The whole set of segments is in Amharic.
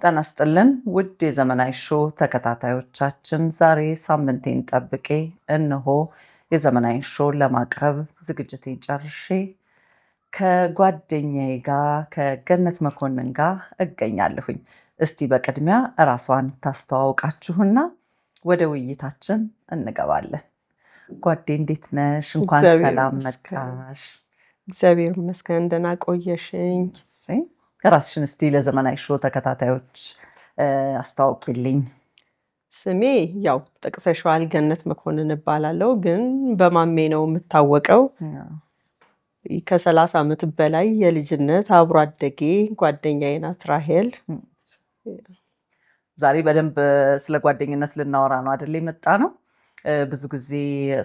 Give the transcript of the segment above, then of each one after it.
ጤና ይስጥልን ውድ የዘመናዊ ሾው ተከታታዮቻችን፣ ዛሬ ሳምንቴን ጠብቄ እነሆ የዘመናዊ ሾው ለማቅረብ ዝግጅቴን ጨርሼ ከጓደኛዬ ጋር ከገነት መኮንን ጋር እገኛለሁኝ። እስቲ በቅድሚያ እራሷን ታስተዋውቃችሁና ወደ ውይይታችን እንገባለን። ጓዴ እንዴት ነሽ? እንኳን ሰላም መጣሽ። እግዚአብሔር ይመስገን ደህና ቆየሽኝ። ራስሽን እስቲ ለዘመናዊ ሾው ተከታታዮች አስተዋውቂልኝ። ስሜ ያው ጠቅሰሽዋል፣ ገነት መኮንን እባላለሁ፣ ግን በማሜ ነው የምታወቀው። ከ30 ዓመት በላይ የልጅነት አብሮ አደጌ ጓደኛዬ ናት ራሄል። ዛሬ በደንብ ስለ ጓደኝነት ልናወራ ነው አይደል የመጣ ነው። ብዙ ጊዜ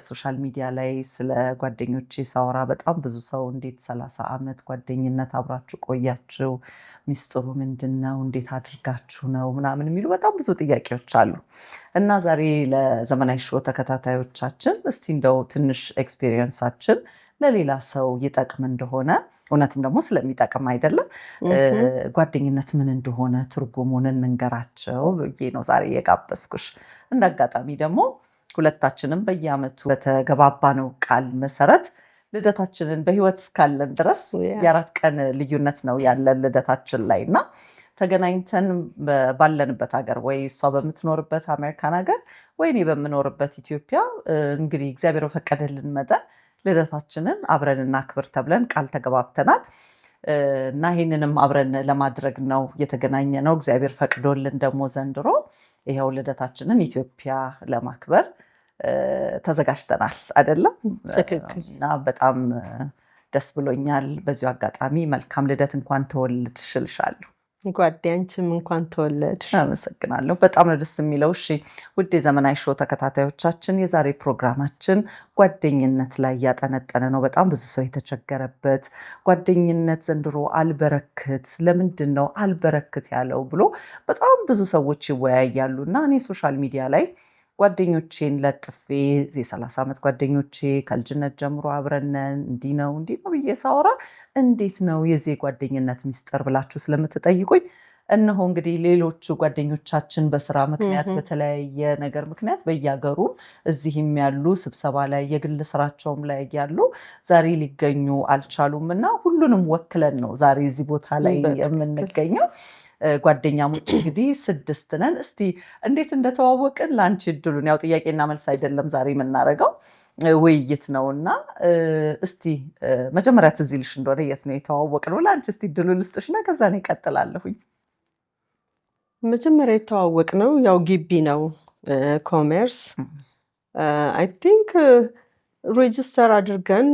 ሶሻል ሚዲያ ላይ ስለ ጓደኞቼ ሳወራ በጣም ብዙ ሰው እንዴት 30 ዓመት ጓደኝነት አብራችሁ ቆያችሁ? ሚስጥሩ ምንድን ነው? እንዴት አድርጋችሁ ነው ምናምን የሚሉ በጣም ብዙ ጥያቄዎች አሉ እና ዛሬ ለዘመናዊ ሾው ተከታታዮቻችን እስቲ እንደው ትንሽ ኤክስፒሪየንሳችን ለሌላ ሰው ይጠቅም እንደሆነ እውነትም ደግሞ ስለሚጠቅም አይደለም ጓደኝነት ምን እንደሆነ ትርጉሙን እንንገራቸው ብዬ ነው ዛሬ የጋበዝኩሽ። እንደ አጋጣሚ ደግሞ ሁለታችንም በየዓመቱ በተገባባነው ቃል መሰረት ልደታችንን በህይወት እስካለን ድረስ የ4 ቀን ልዩነት ነው ያለን ልደታችን ላይ እና ተገናኝተን ባለንበት ሀገር ወይ እሷ በምትኖርበት አሜሪካን ሀገር ወይ እኔ በምኖርበት ኢትዮጵያ እንግዲህ እግዚአብሔር በፈቀደልን መጠን ልደታችንን አብረን እናክብር ተብለን ቃል ተገባብተናል እና ይህንንም አብረን ለማድረግ ነው የተገናኘ ነው። እግዚአብሔር ፈቅዶልን ደግሞ ዘንድሮ ይኸው ልደታችንን ኢትዮጵያ ለማክበር ተዘጋጅተናል አይደለም? ትክክል። እና በጣም ደስ ብሎኛል። በዚሁ አጋጣሚ መልካም ልደት፣ እንኳን ተወለድሽ እልሻለሁ። ጓደኛችንም እንኳን ተወለድሽ። አመሰግናለሁ። በጣም ነው ደስ የሚለው። እሺ ውድ የዘመናዊ ሾው ተከታታዮቻችን፣ የዛሬ ፕሮግራማችን ጓደኝነት ላይ ያጠነጠነ ነው። በጣም ብዙ ሰው የተቸገረበት ጓደኝነት ዘንድሮ አልበረክት፣ ለምንድን ነው አልበረክት ያለው ብሎ በጣም ብዙ ሰዎች ይወያያሉ እና እኔ ሶሻል ሚዲያ ላይ ጓደኞቼን ለጥፌ የ30 ዓመት ጓደኞቼ ከልጅነት ጀምሮ አብረነን እንዲህ ነው ብዬ ሳወራ እንዴት ነው የዚህ ጓደኝነት ሚስጥር ብላችሁ ስለምትጠይቁኝ እነሆ እንግዲህ ሌሎቹ ጓደኞቻችን በስራ ምክንያት በተለያየ ነገር ምክንያት በየሀገሩ እዚህም ያሉ ስብሰባ ላይ የግል ስራቸውም ላይ ያሉ ዛሬ ሊገኙ አልቻሉም እና ሁሉንም ወክለን ነው ዛሬ እዚህ ቦታ ላይ የምንገኘው። ጓደኛሞች እንግዲህ 6 ነን። እስቲ እንዴት እንደተዋወቅን ለአንቺ እድሉን፣ ያው ጥያቄና መልስ አይደለም ዛሬ የምናደርገው ውይይት ነውና እስቲ መጀመሪያ ትዝ ይልሽ እንደሆነ የት ነው የተዋወቅነው? ለአንቺ እስቲ እድሉን ልስጥሽና ከዛ ነው እቀጥላለሁኝ። መጀመሪያ የተዋወቅነው ያው ግቢ ነው፣ ኮሜርስ አይ ቲንክ ሬጅስተር አድርገን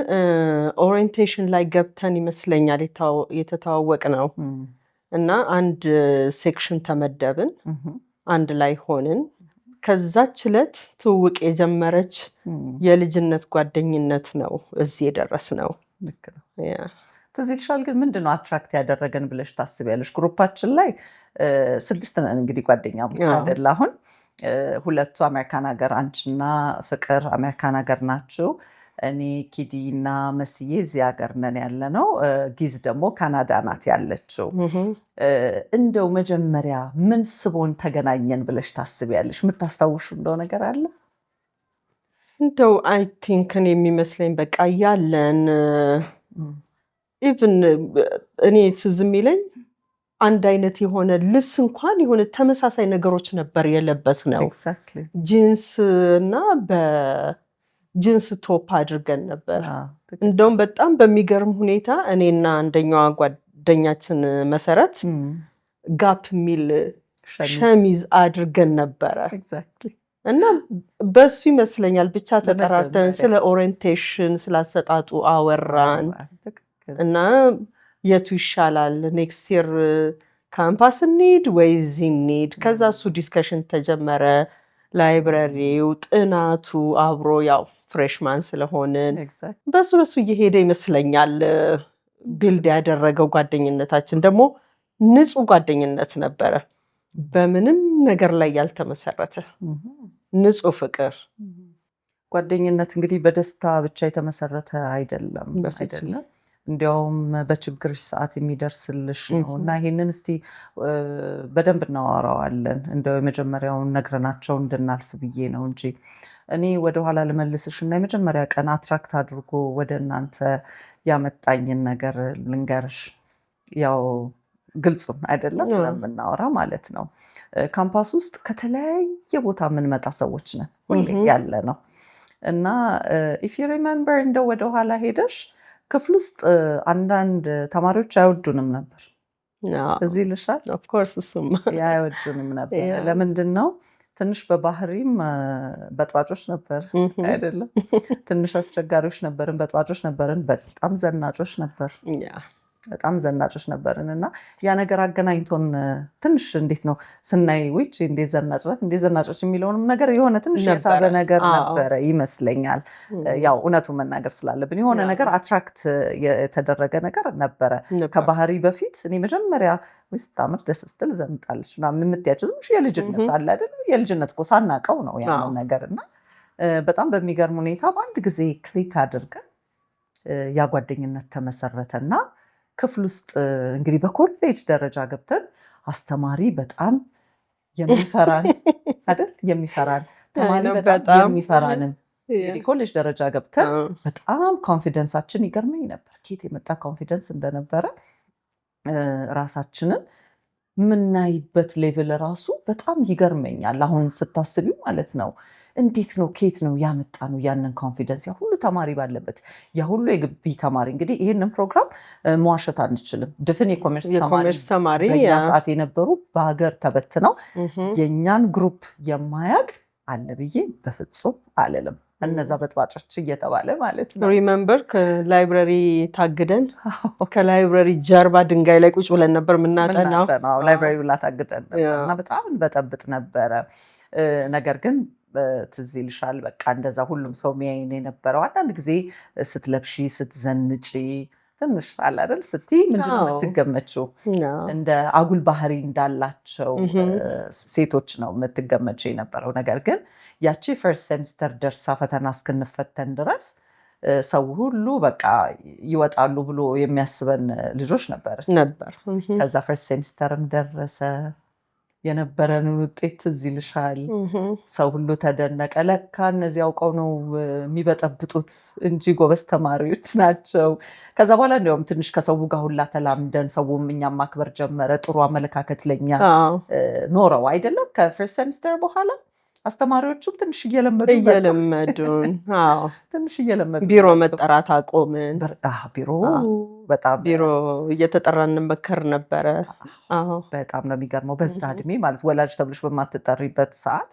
ኦሪየንቴሽን ላይ ገብተን ይመስለኛል የተተዋወቅነው እና አንድ ሴክሽን ተመደብን፣ አንድ ላይ ሆንን። ከዛች ዕለት ትውውቅ የጀመረች የልጅነት ጓደኝነት ነው እዚህ የደረስነው። ትዝ ይልሻል ግን ምንድነው አትራክት ያደረገን ብለሽ ታስቢያለሽ? ግሩፓችን ላይ 6 ነን እንግዲህ ጓደኛሞች አይደል? አሁን 2 አሜሪካን ሀገር፣ አንቺና ፍቅር አሜሪካን ሀገር ናችሁ። እኔ ኪዲ እና መስዬ እዚህ ሀገር ነን ያለ ነው። ጊዝ ደግሞ ካናዳ ናት ያለችው። እንደው መጀመሪያ ምን ስቦን ተገናኘን ብለሽ ታስቢያለሽ? የምታስታውሹ እንደው ነገር አለ? እንደው አይ ቲንክን የሚመስለኝ በቃ ያለን ኢቭን እኔ ትዝ የሚለኝ አንድ አይነት የሆነ ልብስ እንኳን የሆነ ተመሳሳይ ነገሮች ነበር የለበስነው። ጂንስ እና ጂንስ ቶፕ አድርገን ነበር። እንደውም በጣም በሚገርም ሁኔታ እኔና አንደኛዋ ጓደኛችን መሰረት ጋፕ የሚል ሸሚዝ አድርገን ነበረ እና በሱ ይመስለኛል ብቻ ተጠራርተን ስለ ኦሪየንቴሽን ስላሰጣጡ አወራን እና የቱ ይሻላል ኔክስት ይር ካምፓስ እንሂድ ወይ እዚህ እንሂድ። ከዛ እሱ ዲስከሽን ተጀመረ። ላይብረሪው ጥናቱ አብሮ ያው ፍሬሽማን ስለሆንን በሱ እየሄደ ይመስለኛል ቢልድ ያደረገው ጓደኝነታችን ደግሞ ንጹህ ጓደኝነት ነበረ። በምንም ነገር ላይ ያልተመሰረተ ንጹህ ፍቅር። ጓደኝነት እንግዲህ በደስታ ብቻ የተመሰረተ አይደለም። እንዲያውም በችግርሽ ሰዓት የሚደርስልሽ ነው እና ይሄንን እስቲ በደንብ እናወራዋለን። እንደው የመጀመሪያውን ነግረናቸው እንድናልፍ ብዬ ነው እንጂ እኔ ወደኋላ ልመልስሽ እና የመጀመሪያ ቀን አትራክት አድርጎ ወደ እናንተ ያመጣኝን ነገር ልንገርሽ። ያው ግልጹም አይደለም ስለምናወራ ማለት ነው። ካምፓስ ውስጥ ከተለያየ ቦታ የምንመጣ ሰዎች ነን፣ ሁሌ ያለ ነው እና ኢፍ ዩ ሪሜምበር እንደው ወደኋላ ሄደሽ ክፍል ውስጥ አንዳንድ ተማሪዎች አይወዱንም ነበር። እዚህ ልሻል ኦፍኮርስ እሱም አይወዱንም ነበር። ለምንድን ነው? ትንሽ በባህሪም በጥዋጮች ነበር አይደለም? ትንሽ አስቸጋሪዎች ነበርን፣ በጥዋጮች ነበርን፣ በጣም ዘናጮች ነበር በጣም ዘናጮች ነበርን እና ያ ነገር አገናኝቶን ትንሽ እንዴት ነው ስናይ ውጭ እንዴት ዘናጮች የሚለውንም ነገር የሆነ ትንሽ የሳበ ነገር ነበረ ይመስለኛል። ያው እውነቱን መናገር ስላለብን የሆነ ነገር አትራክት የተደረገ ነገር ነበረ ከባህሪ በፊት። እኔ መጀመሪያ ወይስ ታምር ደስ ስትል ዘንጣለች ምናምን የምትያቸው ዝም የልጅነት አለ አይደል? የልጅነት እኮ ሳናውቀው ነው ያንን ነገር እና በጣም በሚገርም ሁኔታ በአንድ ጊዜ ክሊክ አድርገን ያ ጓደኝነት ተመሰረተና ክፍል ውስጥ እንግዲህ በኮሌጅ ደረጃ ገብተን አስተማሪ በጣም የሚፈራን አይደል? የሚፈራን ተማሪ በጣም የሚፈራንን እንግዲህ ኮሌጅ ደረጃ ገብተን በጣም ኮንፊደንሳችን ይገርመኝ ነበር። ኬት የመጣ ኮንፊደንስ እንደነበረ ራሳችንን የምናይበት ሌቭል ራሱ በጣም ይገርመኛል አሁን ስታስቢው ማለት ነው። እንዴት ነው ኬት ነው ያመጣ ነው ያንን ኮንፊደንስ? ያ ሁሉ ተማሪ ባለበት ያ ሁሉ የግቢ ተማሪ እንግዲህ ይህንን ፕሮግራም መዋሸት አንችልም። ድፍን የኮሜርስ ተማሪ በያ ሰዓት የነበሩ በሀገር ተበትነው የኛን ግሩፕ የማያውቅ አለ ብዬ በፍጹም አልልም። እነዛ በጥባጮች እየተባለ ማለት ነው። ሪሜምበር ከላይብረሪ ታግደን ከላይብረሪ ጀርባ ድንጋይ ላይ ቁጭ ብለን ነበር የምናጠናው። ላይብረሪ ብላ ታግደን እና በጣም በጠብጥ ነበረ። ነገር ግን ትዝ ይልሻል በቃ እንደዛ ሁሉም ሰው የሚያይን የነበረው። አንዳንድ ጊዜ ስትለብሺ ስትዘንጪ ትንሽ አለ አይደል ስትይ ምንድነው የምትገመችው? እንደ አጉል ባህሪ እንዳላቸው ሴቶች ነው የምትገመችው የነበረው። ነገር ግን ያቺ ፈርስት ሴሚስተር ደርሳ ፈተና እስክንፈተን ድረስ ሰው ሁሉ በቃ ይወጣሉ ብሎ የሚያስበን ልጆች ነበር። ከዛ ፈርስት ሴሚስተርም ደረሰ። የነበረን ውጤት ትዝ ይልሻል። ሰው ሁሉ ተደነቀ። ለካ እነዚህ አውቀው ነው የሚበጠብጡት እንጂ ጎበዝ ተማሪዎች ናቸው። ከዛ በኋላ እንዲያውም ትንሽ ከሰው ጋር ሁላ ተላምደን ሰውም እኛም ማክበር ጀመረ። ጥሩ አመለካከት ለኛ ኖረው አይደለም ከፈርስት ሴሚስተር በኋላ አስተማሪዎቹም ትንሽ እየለመዱን ትንሽ እየለመዱ ቢሮ መጠራት አቆምን። ቢሮ እየተጠራን እንመከር ነበረ። በጣም ነው የሚገርመው። በዛ እድሜ ማለት ወላጅ ተብለሽ በማትጠሪበት ሰዓት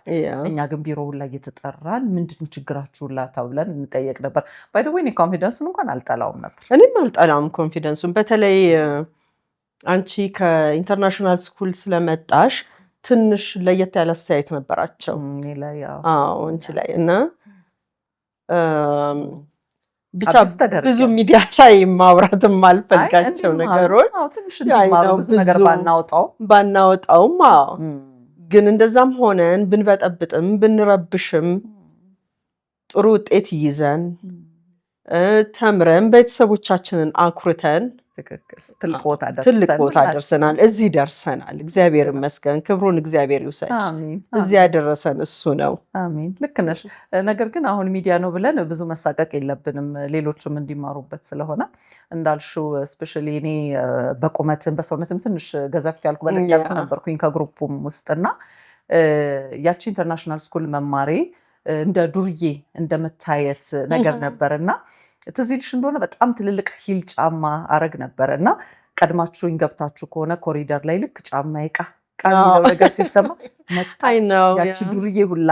እኛ ግን ቢሮ ሁላ እየተጠራን ምንድነው ችግራችሁ ሁላ ተብለን እንጠየቅ ነበር። ባይ ዘ ወይ እኔ ኮንፊደንስን እንኳን አልጠላውም ነበር። እኔም አልጠላውም ኮንፊደንሱን። በተለይ አንቺ ከኢንተርናሽናል ስኩል ስለመጣሽ ትንሽ ለየት ያለ አስተያየት ነበራቸው አንቺ ላይ እና ብቻ ብዙ ሚዲያ ላይ ማውራት የማልፈልጋቸው ነገሮች ብዙ ነገር ባናወጣውም ግን እንደዛም ሆነን ብንበጠብጥም ብንረብሽም ጥሩ ውጤት ይዘን ተምረን ቤተሰቦቻችንን አኩርተን ትልቅ ቦታ ደርሰናል። እዚህ ደርሰናል። እግዚአብሔር ይመስገን። ክብሩን እግዚአብሔር ይውሰድ። እዚህ ያደረሰን እሱ ነው። አሜን። ልክ ነሽ። ነገር ግን አሁን ሚዲያ ነው ብለን ብዙ መሳቀቅ የለብንም። ሌሎችም እንዲማሩበት ስለሆነ እንዳልሽው ስፔሻሊ እኔ በቁመትም በሰውነትም ትንሽ ገዘፍ ያልኩ በለቅ ያልኩ ነበርኩኝ ከግሩፑም ውስጥና ያቺ ኢንተርናሽናል ስኩል መማሬ እንደ ዱርዬ እንደመታየት ነገር ነበርና ትዝ ይልሽ እንደሆነ በጣም ትልልቅ ሂል ጫማ አረግ ነበረ እና ቀድማችሁኝ ገብታችሁ ከሆነ ኮሪደር ላይ ልክ ጫማ የሚለው ነገር ሲሰማ ያቺ ዱርዬ ሁላ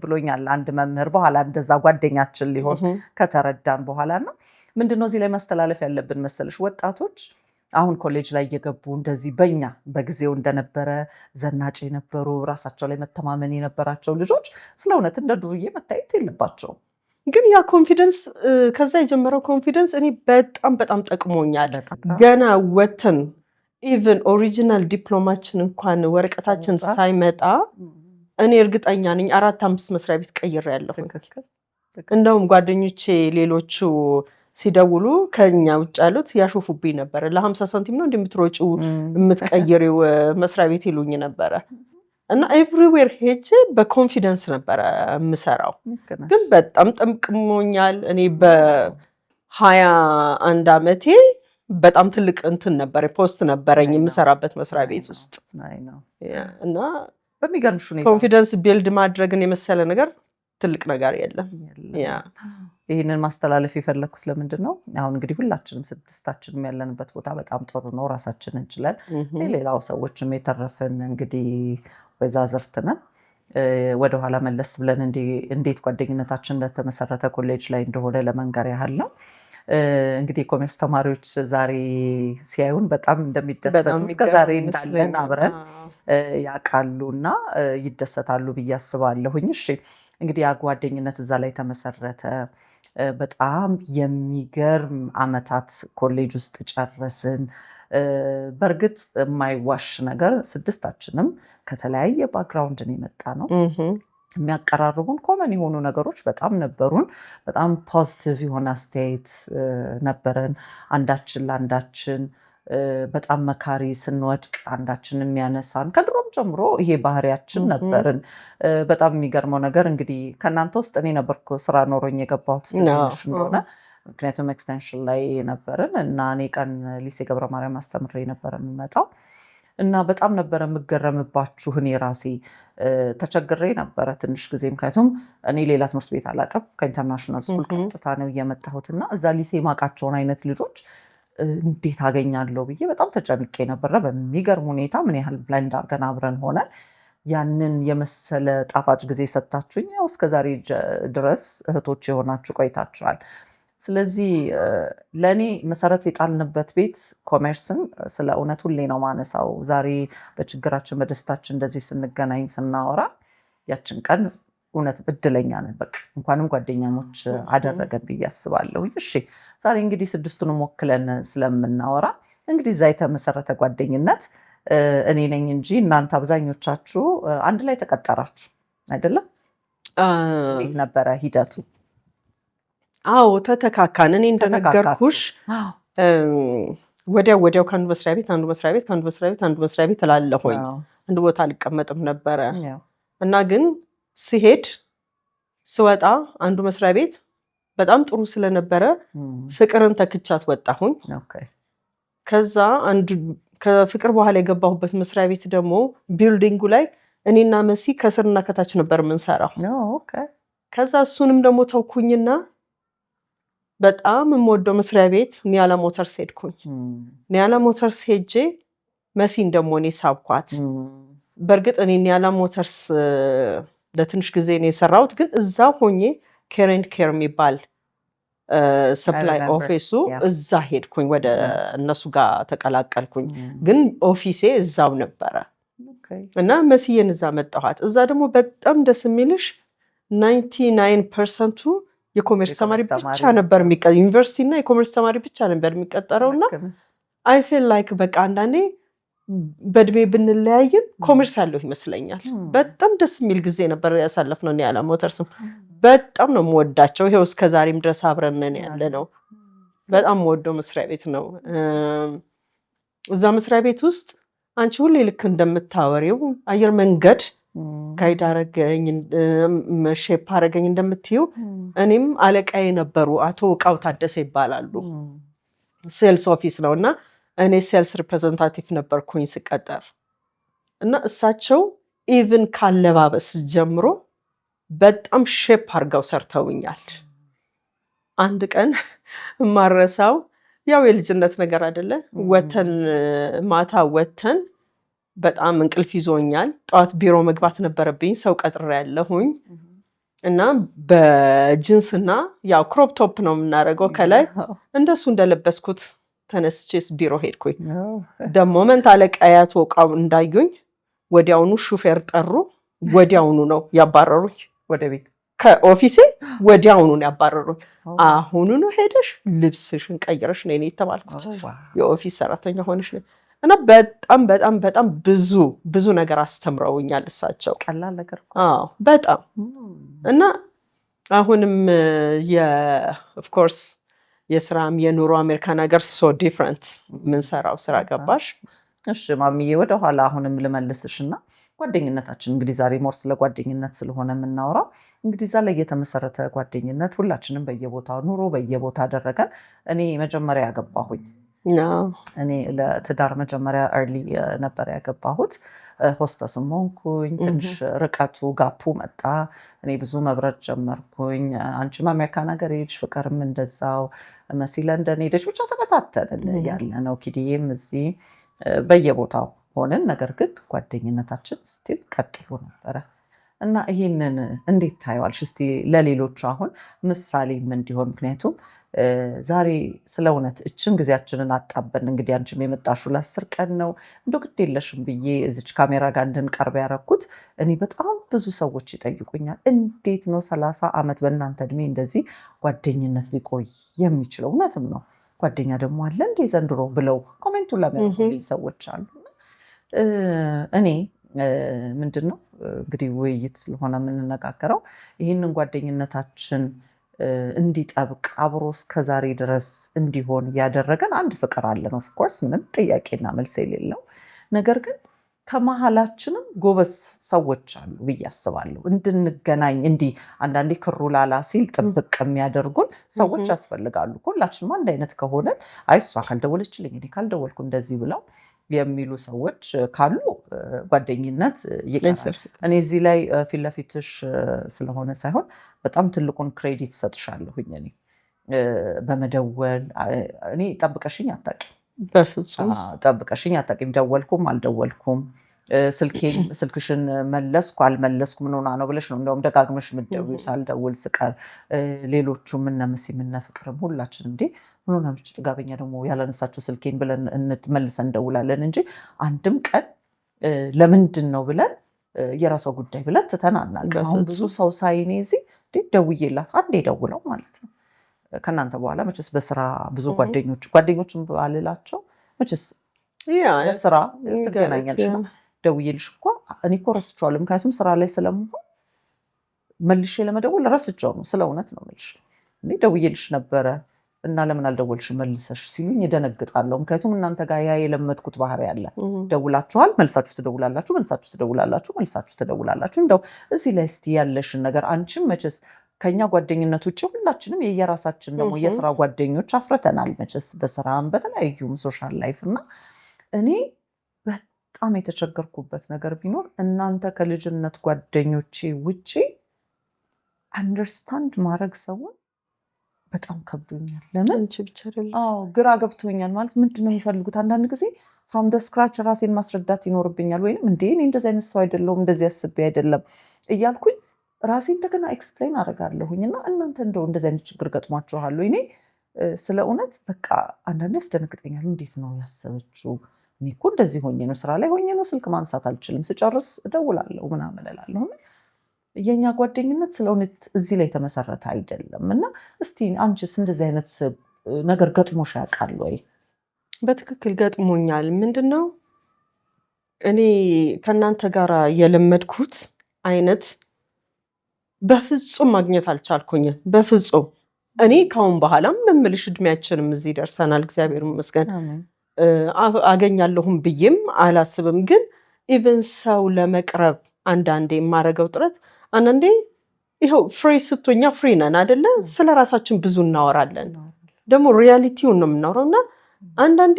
ብሎኛል አንድ መምህር። በኋላ እንደዛ ጓደኛችን ሊሆን ከተረዳን በኋላ እና ምንድነው እዚህ ላይ ማስተላለፍ ያለብን መሰለሽ? ወጣቶች አሁን ኮሌጅ ላይ እየገቡ እንደዚህ በኛ በጊዜው እንደነበረ ዘናጭ የነበሩ ራሳቸው ላይ መተማመን የነበራቸው ልጆች ስለ እውነት እንደ ዱርዬ መታየት የለባቸውም። ግን ያ ኮንፊደንስ ከዛ የጀመረው ኮንፊደንስ እኔ በጣም በጣም ጠቅሞኛል። ገና ወተን ኢቨን ኦሪጂናል ዲፕሎማችን እንኳን ወረቀታችን ሳይመጣ እኔ እርግጠኛ ነኝ 4-5 መስሪያ ቤት ቀይሬያለሁ። እንደውም ጓደኞቼ ሌሎቹ ሲደውሉ ከኛ ውጭ ያሉት ያሾፉብኝ ነበረ። ለ50 ሳንቲም ነው እንደምትሮጪው የምትቀይሪው መስሪያ ቤት ይሉኝ ነበረ። እና ኤቭሪዌር ሄጄ በኮንፊደንስ ነበረ የምሰራው። ግን በጣም ጠምቅሞኛል። እኔ በ21 ዓመቴ በጣም ትልቅ እንትን ነበር ፖስት ነበረኝ የምሰራበት መስሪያ ቤት ውስጥ እና በሚገርምሽ ሁኔታ ኮንፊደንስ ቢልድ ማድረግን የመሰለ ነገር ትልቅ ነገር የለም። ይህንን ማስተላለፍ የፈለኩት ለምንድን ነው አሁን እንግዲህ ሁላችንም ስድስታችንም ያለንበት ቦታ በጣም ጥሩ ነው፣ ራሳችንን እንችላለን። ሌላው ሰዎችም የተረፈን እንግዲህ ወይዛዝርት ነን። ወደኋላ መለስ ብለን እንዴት ጓደኝነታችን እንደተመሰረተ ኮሌጅ ላይ እንደሆነ ለመንገር ያህል ነው። እንግዲህ የኮሜርስ ተማሪዎች ዛሬ ሲያዩን በጣም እንደሚደሰቱ እስከዛሬ እንዳለን አብረን ያውቃሉና ይደሰታሉ ብዬ አስባለሁኝ። እሺ እንግዲህ ያ ጓደኝነት እዛ ላይ ተመሰረተ። በጣም የሚገርም ዓመታት ኮሌጅ ውስጥ ጨረስን። በእርግጥ የማይዋሽ ነገር ስድስታችንም ከተለያየ ባክግራውንድን የመጣ ነው። የሚያቀራርቡን ኮመን የሆኑ ነገሮች በጣም ነበሩን። በጣም ፖዚቲቭ የሆነ አስተያየት ነበረን አንዳችን ለአንዳችን። በጣም መካሪ፣ ስንወድቅ አንዳችን የሚያነሳን ከድሮም ጀምሮ ይሄ ባህሪያችን ነበርን። በጣም የሚገርመው ነገር እንግዲህ ከእናንተ ውስጥ እኔ ነበርኩ ስራ ኖሮኝ የገባሁት ትንሽ እንደሆነ፣ ምክንያቱም ኤክስቴንሽን ላይ ነበርን እና እኔ ቀን ሊሴ ገብረ ማርያም አስተምሬ ነበረ የምመጣው እና በጣም ነበረ የምገረምባችሁ። እኔ ራሴ ተቸግሬ ነበረ ትንሽ ጊዜ፣ ምክንያቱም እኔ ሌላ ትምህርት ቤት አላውቅም፣ ከኢንተርናሽናል ስኩል ቀጥታ ነው የመጣሁት እና እዛ ሊሴ ማቃቸውን አይነት ልጆች እንዴት አገኛለሁ ብዬ በጣም ተጨንቄ ነበረ። በሚገርም ሁኔታ ምን ያህል ብላይንድ አድርገን አብረን ሆነን ያንን የመሰለ ጣፋጭ ጊዜ ሰጥታችሁኝ ያው እስከዛሬ ድረስ እህቶች የሆናችሁ ቆይታችኋል። ስለዚህ ለእኔ መሰረት የጣልንበት ቤት ኮሜርስን ስለ እውነት ሁሌ ነው ማነሳው። ዛሬ በችግራችን በደስታችን እንደዚህ ስንገናኝ ስናወራ ያችን ቀን እውነት እድለኛ ነን። በቃ እንኳንም ጓደኛሞች አደረገን ብዬ አስባለሁ። እሺ ዛሬ እንግዲህ ስድስቱንም ወክለን ስለምናወራ እንግዲህ እዛ የተመሰረተ ጓደኝነት እኔ ነኝ እንጂ እናንተ አብዛኞቻችሁ አንድ ላይ ተቀጠራችሁ አይደለም? እንዴት ነበረ ሂደቱ? አዎ ተተካካን። እኔ እንደነገርኩሽ ወዲያው ከአንዱ መስሪያ ቤት አንዱ መስሪያ ቤት ከአንዱ መስሪያ ቤት አንዱ መስሪያ ቤት እላለሁኝ። አንድ ቦታ አልቀመጥም ነበረ እና ግን ሲሄድ ስወጣ አንዱ መስሪያ ቤት በጣም ጥሩ ስለነበረ ፍቅርን ተክቻት ወጣሁኝ። ከዛ ከፍቅር በኋላ የገባሁበት መስሪያ ቤት ደግሞ ቢልዲንጉ ላይ እኔና መሲ ከስርና ከታች ነበር የምንሰራው። ከዛ እሱንም ደግሞ ተውኩኝና በጣም የምወደው መስሪያ ቤት ኒያላ ሞተርስ ሄድኩኝ። ኒያላ ሞተርስ ሄጄ መሲን ደግሞ እኔ ሳብኳት። በእርግጥ እኔ ኒያላ ሞተርስ ለትንሽ ጊዜ ነው የሰራሁት፣ ግን እዛ ሆኜ ኬር ኤንድ ኬር የሚባል ሰፕላይ ኦፊሱ እዛ ሄድኩኝ፣ ወደ እነሱ ጋር ተቀላቀልኩኝ። ግን ኦፊሴ እዛው ነበረ እና መስዬን እዛ መጣኋት። እዛ ደግሞ በጣም ደስ የሚልሽ 99% የኮሜርስ ተማሪ ብቻ ነበር የሚቀጠረው። ዩኒቨርሲቲ እና የኮሜርስ ተማሪ ብቻ ነበር የሚቀጠረው እና አይ ፊል ላይክ በቃ አንዳንዴ በእድሜ ብንለያይም ኮሜርስ ያለው ይመስለኛል። በጣም ደስ የሚል ጊዜ ነበር ያሳለፍነው። ኒያላ ሞተርስም በጣም ነው የምወዳቸው። ይሄው እስከ ዛሬም ድረስ አብረን ነን ያለ ነው። በጣም የምወደው መስሪያ ቤት ነው። እዛ መስሪያ ቤት ውስጥ አንቺ ሁሌ ልክ እንደምታወሪው አየር መንገድ ጋይድ አረገኝ፣ ሼፕ አረገኝ እንደምትይው እኔም አለቃዬ ነበሩ። አቶ እቃው ታደሰ ይባላሉ። ሴልስ ኦፊስ ነው እና እኔ ሴልስ ሪፕሬዘንታቲቭ ነበርኩኝ ስቀጠር እና እሳቸው ኢቭን ካለባበስ ጀምሮ በጣም ሼፕ አድርገው ሰርተውኛል። አንድ ቀን ማረሳው ያው የልጅነት ነገር አይደለ፣ ማታ ወተን በጣም እንቅልፍ ይዞኛል። ጠዋት ቢሮ መግባት ነበረብኝ፣ ሰው ቀጥሬ ያለሁኝ እና በጅንስና ያው ክሮፕ ቶፕ ነው የምናደርገው ከላይ፣ እንደሱ እንደለበስኩት ተነስቼስ ቢሮ ሄድኩኝ። ደግሞ መንት አለቃያት ወቃው እንዳዩኝ ወዲያውኑ ሹፌር ጠሩ። ወዲያውኑ ነው ያባረሩኝ ወደ ቤት ከኦፊሴ ወዲያውኑ ነው ያባረሩኝ። አሁኑ ነው ሄደሽ ልብስሽን ቀይረሽ ነይ የተባልኩት። የኦፊስ ሰራተኛ ሆነሽ ነይ እና በጣም በጣም በጣም ብዙ ነገር አስተምረውኛል እሳቸው። ቀላል ነገር በጣም እና አሁንም ኦፍ ኮርስ የስራም የኑሮ አሜሪካን ሀገር ሶ ዲፍረንት የምንሰራው ስራ ገባሽ? እሺ ማሚዬ ወደኋላ አሁንም ልመልስሽና ጓደኝነታችን እንግዲህ ዛሬ ሞር ስለ ጓደኝነት ስለሆነ የምናወራው እንግዲህ እዛ ላይ የተመሰረተ ጓደኝነት ሁላችንም በየቦታው ኑሮ በየቦታ አደረገን። እኔ መጀመሪያ ያገባሁኝ እኔ ለትዳር መጀመሪያ እርሊ ነበር ያገባሁት። ሆስተስም ሆንኩኝ። ትንሽ ርቀቱ ጋፑ መጣ። እኔ ብዙ መብረር ጀመርኩኝ። አንቺም አሜሪካን ሀገር ሄድሽ፣ ፍቅርም እንደዛው፣ መሲ ለንደን ሄደች። ብቻ ተከታተልን ያለ ነው። ኪድዬም እዚህ በየቦታው ሆንን። ነገር ግን ጓደኝነታችን ስቲል ቀጥሎ ነበረ እና ይህንን እንዴት ታየዋልሽ? እስቲ ለሌሎቹ አሁን ምሳሌም እንዲሆን። ምክንያቱም ዛሬ ስለ እውነት እችን ጊዜያችንን አጣበን። እንግዲህ አንቺም የመጣሽው ለ10 ቀን ነው። እንደው ግድ የለሽም ብዬ እዚች ካሜራ ጋር እንድንቀርብ ያደረኩት እኔ በጣም ብዙ ሰዎች ይጠይቁኛል፣ እንዴት ነው 30 ዓመት በእናንተ እድሜ እንደዚህ ጓደኝነት ሊቆይ የሚችለው? እውነትም ነው ጓደኛ ደግሞ አለ እንዴ ዘንድሮ ብለው ኮሜንቱን ለሚያደርጉልኝ ሰዎች አሉ። እኔ ምንድን ነው እንግዲህ ውይይት ስለሆነ የምንነጋገረው ይህንን ጓደኝነታችን እንዲጠብቅ አብሮ እስከዛሬ ድረስ እንዲሆን ያደረገን አንድ ፍቅር አለን። ኦፍኮርስ ምንም ጥያቄና መልስ የሌለው ነገር ግን ከመሀላችንም ጎበዝ ሰዎች አሉ ብዬ አስባለሁ። እንድንገናኝ እንዲህ አንዳንዴ ክሩ ላላ ሲል ጥብቅ የሚያደርጉን ሰዎች ያስፈልጋሉ። ሁላችንም አንድ አይነት ከሆነን አይ እሷ ካልደወለችልኝ እኔ ካልደወልኩ እንደዚህ ብለው የሚሉ ሰዎች ካሉ ጓደኝነት ይቀራል። እኔ እዚህ ላይ ፊት ለፊትሽ ስለሆነ ሳይሆን በጣም ትልቁን ክሬዲት ሰጥሻለሁኝ። እኔ በመደወል እኔ ጠብቀሽኝ አታውቂም። በፍጹም ጠብቀሽኝ አታውቂም። ደወልኩም አልደወልኩም ስልክሽን መለስኩ አልመለስኩ ምን ሆና ነው ብለሽ ነው እንደውም ደጋግመሽ የምትደውይው ሳልደውል ስቀር። ሌሎቹም እነ መሲ እነ ፍቅርም ሁላችን እንዴ ምን ሆናችሁ ጥጋበኛ ደግሞ ያላነሳችሁ ስልኬን ብለን መልሰን እንደውላለን እንጂ አንድም ቀን ለምንድን ነው ብለን የራሷ ጉዳይ ብለን ትተን አናውቅም። አሁን ብዙ ሰው ሳይኔ እዚህ ደውዬላት አንዴ ደውለው ማለት ነው። ከእናንተ በኋላ መቼስ በስራ ብዙ ጓደኞችን ባልላቸው መቼስ በስራ ትገናኛለሽ። ደውዬልሽ እኮ እኔ እኮ ረስቼዋለሁ፣ ምክንያቱም ስራ ላይ ስለምሆን መልሼ ለመደወል ረስቼው ነው። ስለ እውነት ነው የምልሽ። እኔ ደውዬልሽ ነበረ እና ለምን አልደወልሽ መልሰሽ ሲሉኝ እደነግጣለሁ። ምክንያቱም እናንተ ጋር ያ የለመድኩት ባህሪ ያለ ደውላችኋል፣ መልሳችሁ ትደውላላችሁ፣ መልሳችሁ ትደውላላችሁ፣ መልሳችሁ ትደውላላችሁ። እንደው እዚህ ላይ እስቲ ያለሽን ነገር አንቺም መቼስ ከኛ ጓደኝነት ውጭ ሁላችንም የየራሳችን ደግሞ የስራ ጓደኞች አፍርተናል መቼስ በስራም በተለያዩም ሶሻል ላይፍ እና እኔ በጣም የተቸገርኩበት ነገር ቢኖር እናንተ ከልጅነት ጓደኞቼ ውጭ አንደርስታንድ ማድረግ ሰውን በጣም ከብዶኛል። ለምን ግራ ገብቶኛል። ማለት ምንድነው የሚፈልጉት? አንዳንድ ጊዜ ፍሮም ደ ስክራች ራሴን ማስረዳት ይኖርብኛል። ወይም እንዴ እኔ እንደዚህ አይነት ሰው አይደለሁም እንደዚህ አስቤ አይደለም እያልኩኝ ራሴ እንደገና ኤክስፕሌን አደርጋለሁኝ። እና እናንተ እንደው እንደዚህ አይነት ችግር ገጥሟችኋል? እኔ ስለ እውነት በቃ አንዳንዴ ያስደነግጠኛል። እንዴት ነው ያሰበችው? እኔ እኮ እንደዚህ ሆኜ ነው ስራ ላይ ሆኜ ነው ስልክ ማንሳት አልችልም፣ ስጨርስ እደውላለሁ ምናምን እላለሁ። የኛ ጓደኝነት ስለ እውነት እዚህ ላይ የተመሰረተ አይደለም። እና እስቲ አንቺስ እንደዚህ አይነት ነገር ገጥሞሽ ያውቃል ወይ? በትክክል ገጥሞኛል። ምንድነው እኔ ከእናንተ ጋር የለመድኩት አይነት በፍጹም ማግኘት አልቻልኩኝም። በፍጹም እኔ ካሁን በኋላም መምልሽ እድሜያችንም እዚህ ደርሰናል፣ እግዚአብሔር ይመስገን። አገኛለሁም ብዬም አላስብም። ግን ኢቨን ሰው ለመቅረብ አንዳንዴ የማረገው ጥረት አንዳንዴ ይኸው ፍሪ ስትኛ ፍሪ ነን አይደለ? ስለ ራሳችን ብዙ እናወራለን፣ ደግሞ ሪያሊቲውን ነው የምናወራው። እና አንዳንዴ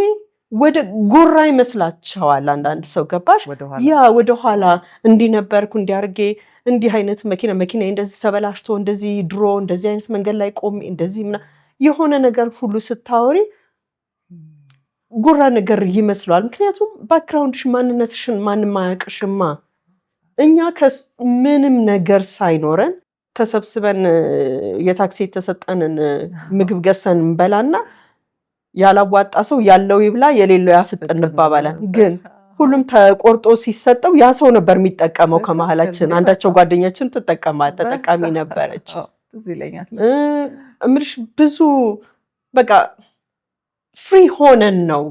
ወደ ጎራ ይመስላቸዋል አንዳንድ ሰው ገባሽ? ያ ወደኋላ እንዲህ ነበርኩ እንዲያርጌ እንዲህ አይነት መኪና እንደዚህ ተበላሽቶ እንደዚህ ድሮ እንደዚህ አይነት መንገድ ላይ ቆሜ እንደዚህ የሆነ ነገር ሁሉ ስታወሪ ጉራ ነገር ይመስለዋል። ምክንያቱም ባክግራውንድሽ ማንነትሽን ማንም አያውቅሽማ። እኛ ምንም ነገር ሳይኖረን ተሰብስበን የታክሲ የተሰጠንን ምግብ ገዝተን እንበላና ያላዋጣ ሰው ያለው ይብላ የሌለው ያፍጥ እንባባለን። ግን ሁሉም ተቆርጦ ሲሰጠው ያ ሰው ነበር የሚጠቀመው። ከመሀላችን አንዳቸው ጓደኛችን ተጠቃሚ ነበረች። እምልሽ ብዙ በቃ ፍሪ ሆነን ነው።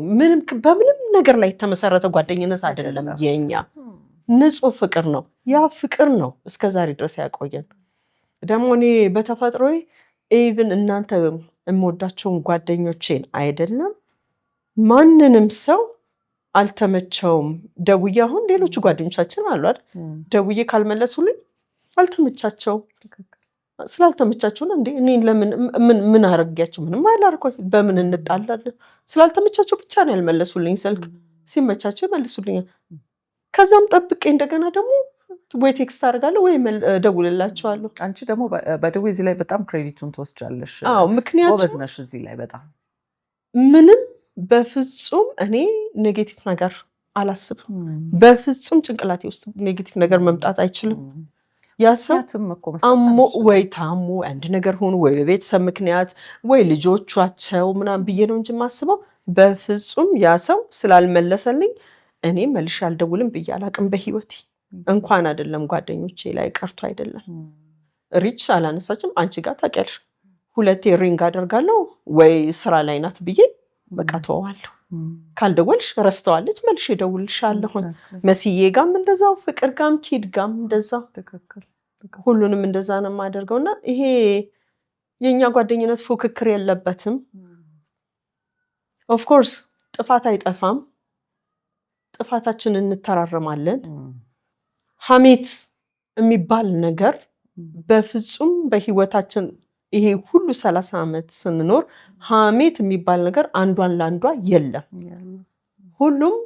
በምንም ነገር ላይ የተመሰረተ ጓደኝነት አይደለም የኛ። ንጹህ ፍቅር ነው። ያ ፍቅር ነው እስከዛሬ ድረስ ያቆየን። ደግሞ እኔ በተፈጥሮዬ ኢቭን እናንተ የምወዳቸውን ጓደኞቼን አይደለም ማንንም ሰው አልተመቸውም ደውዬ አሁን ሌሎች ጓደኞቻችን አሉ አይደል ደውዬ ካልመለሱልኝ አልተመቻቸው ስላልተመቻቸው እንዴ እኔን ለምን ምን አረጋቸው ምንም አላረኳቸው በምን እንጣላለን ስላልተመቻቸው ብቻ ነው ያልመለሱልኝ ስልክ ሲመቻቸው ይመልሱልኛል ከዛም ጠብቄ እንደገና ደግሞ ወይ ቴክስት አደርጋለሁ ወይ ደውልላቸዋለሁ አንቺ ደግሞ በደውይ እዚህ ላይ በጣም ክሬዲቱን ትወስጃለሽ ምክንያቱም ጎበዝ ነሽ እዚህ ላይ በጣም ምንም በፍጹም እኔ ኔጌቲቭ ነገር አላስብም በፍጹም ጭንቅላቴ ውስጥ ኔጌቲቭ ነገር መምጣት አይችልም ያ ሰው አሞ ወይ ታሞ አንድ ነገር ሆኖ ወይ በቤተሰብ ምክንያት ወይ ልጆቻቸው ምናምን ብዬ ነው እንጂ የማስበው በፍጹም ያ ሰው ስላልመለሰልኝ እኔ መልሼ አልደውልም ብዬ አላቅም በህይወቴ እንኳን አይደለም ጓደኞቼ ላይ ቀርቶ አይደለም ሪች አላነሳችም አንቺ ጋር ታውቂያለሽ ሁለቴ ሪንግ አደርጋለሁ ወይ ስራ ላይ ናት ብዬ በቃ ተዋዋለሁ ካልደወልሽ ረስተዋለች መልሼ እደውልልሻለሁ መስዬ ጋም እንደዛው ፍቅር ጋም ኪድ ጋም እንደዛው ሁሉንም እንደዛ ነው የማደርገውና ይሄ የኛ ጓደኝነት ፉክክር የለበትም ኦፍ ኮርስ ጥፋት አይጠፋም ጥፋታችንን እንተራረማለን ሐሜት የሚባል ነገር በፍጹም በህይወታችን ይሄ ሁሉ 30 ዓመት ስንኖር ሐሜት የሚባል ነገር አንዷን ለአንዷ የለም ሁሉም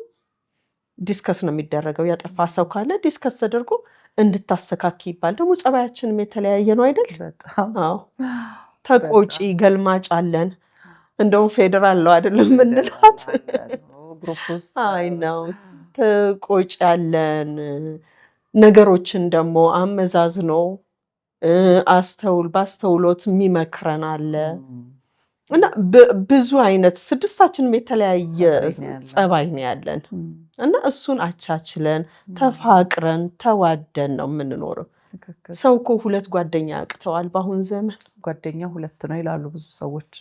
ዲስከስ ነው የሚደረገው ያጠፋ ሰው ካለ ዲስከስ ተደርጎ እንድታስተካክ ይባል ደግሞ ጸባያችንም የተለያየ ነው አይደል አዎ ተቆጪ ገልማጭ አለን እንደውም ፌደራል ነው አይደለም ምንላት ግሩፕ ውስጥ አይ ነው ተቆጪ ያለን ነገሮችን ደግሞ አመዛዝኖ ባስተውሎት የሚመክረን አለ እና ብዙ አይነት ስድስታችንም የተለያየ ጸባይ ነው ያለን እና እሱን አቻችለን ተፋቅረን ተዋደን ነው የምንኖረው ሰው እኮ ሁለት ጓደኛ ያቅተዋል በአሁን ዘመን ጓደኛ ሁለት ነው ይላሉ ብዙ ሰዎች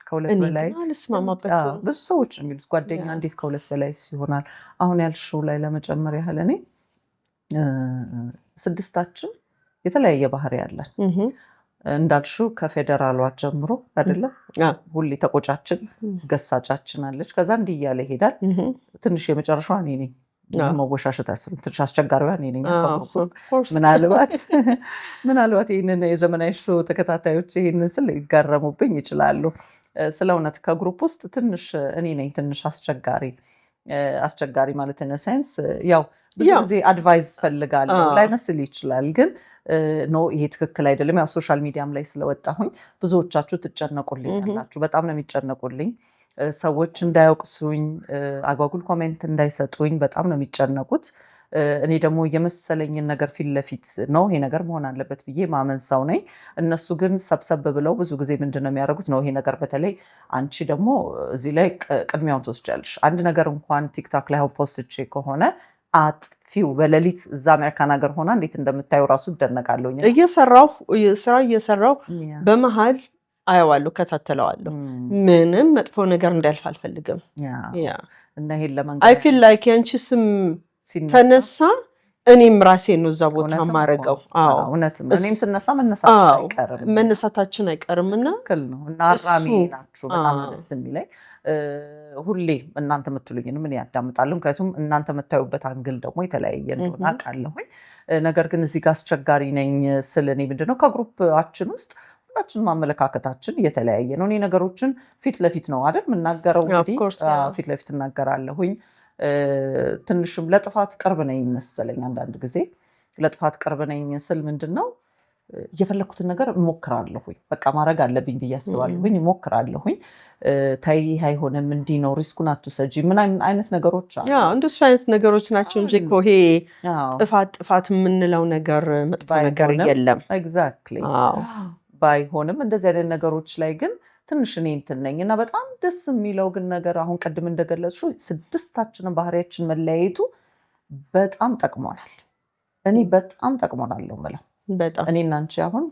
ከሁለት በላይ አልስማማበት ብዙ ሰዎች የሚሉት ጓደኛ እንዴት ከሁለት በላይ ይሆናል አሁን ያልሽው ላይ ለመጨመር ያህል እኔ ስድስታችን የተለያየ ባህሪ ያለን እንዳልሽው ከፌደራሏ ጀምሮ አይደለ ሁሌ ተቆጫችን ገሳጫችን አለች ከዛ እንዲህ እያለ ይሄዳል ትንሽ የመጨረሻዋ እኔ ነኝ መወሻሸት ያስፈልግ ትንሽ አስቸጋሪዋ እኔ ነኝ ምናልባት ይህንን የዘመናዊ ሾው ተከታታዮች ይህንን ስል ይጋረሙብኝ ይችላሉ ስለ እውነት ከግሩፕ ውስጥ ትንሽ እኔ ነኝ ትንሽ አስቸጋሪ ማለት ነው ሳይንስ ያው ብዙ ጊዜ አድቫይስ ፈልጋለሁ ላይመስል ይችላል ግን ኖ ይሄ ትክክል አይደለም ያው ሶሻል ሚዲያም ላይ ስለወጣሁኝ ብዙዎቻችሁ ትጨነቁልኝ ያላችሁ በጣም ነው የሚጨነቁልኝ ሰዎች እንዳያውቅሱኝ አጓጉል ኮሜንት እንዳይሰጡኝ በጣም ነው የሚጨነቁት እኔ ደግሞ የመሰለኝን ነገር ፊት ለፊት ነው ይሄ ነገር መሆን አለበት ብዬ ማመን ሰው ነኝ እነሱ ግን ሰብሰብ ብለው ብዙ ጊዜ ምንድነው የሚያደርጉት ነው ይሄ ነገር በተለይ አንቺ ደግሞ እዚህ ላይ ቅድሚያውን ትወስጃለሽ አንድ ነገር እንኳን ቲክቶክ ላይ ፖስት ከሆነ አጥፊው በሌሊት እዛ አሜሪካን ሀገር ሆና እንዴት እንደምታዩ ራሱ ደነቃለሁኝ እየሰራው በመሃል አየዋለሁ ከታተለዋለሁ ምንም መጥፎ ነገር እንዳልፍ አልፈልግም እና ይሄን ለመንገር አይ ፊል ላይክ ያንቺ ስም ተነሳ እኔም ራሴ ነው እዛ ቦታ ማረጋው አዎ እውነትም እኔም ስነሳ መነሳታችን አይቀርምና ነው እና አራሚ ናችሁ በጣም ደስ የሚለኝ ሁሌ እናንተ የምትሉኝን ምን ያዳምጣለሁ ምክንያቱም እናንተ የምታዩበት አንግል ደግሞ የተለያየ እንደሆነ አውቃለሁኝ ነገር ግን እዚህ ጋር አስቸጋሪ ነኝ ስለኔ ምንድነው ከግሩፓችን ውስጥ ሁላችንም አመለካከታችን የተለያየ ነው እኔ ነገሮችን ፊት ለፊት ነው አይደል ምናገረው እንግዲህ ፊት ለፊት እናገራለሁኝ ትንሽም ለጥፋት ቅርብ ነኝ መሰለኝ አንዳንድ ጊዜ ለጥፋት ቅርብ ነኝ ስል ምንድነው የፈለኩትን ነገር እሞክራለሁኝ በቃ ማድረግ አለብኝ ብዬ አስባለሁኝ እሞክራለሁኝ ታይ አይሆንም እንዲ ነው ሪስኩን አትሰጂ ምን አይነት ነገሮች አሉ እንደሱ አይነት ነገሮች ናቸው እንጂ ኮሄ ጥፋት የምንለው ነገር መጥፎ ነገር የለም ኤግዛክትሊ ባይሆንም እንደዚህ አይነት ነገሮች ላይ ግን ትንሽ እኔ እንትን ነኝና በጣም ደስ የሚለው ግን ነገር አሁን ቀድም እንደገለጽሽው ስድስታችንን ባህሪያችን መለያየቱ በጣም ጠቅሞናል እኔ በጣም ጠቅሞናል ነው ማለት በጣም እኔና አንቺ አሁን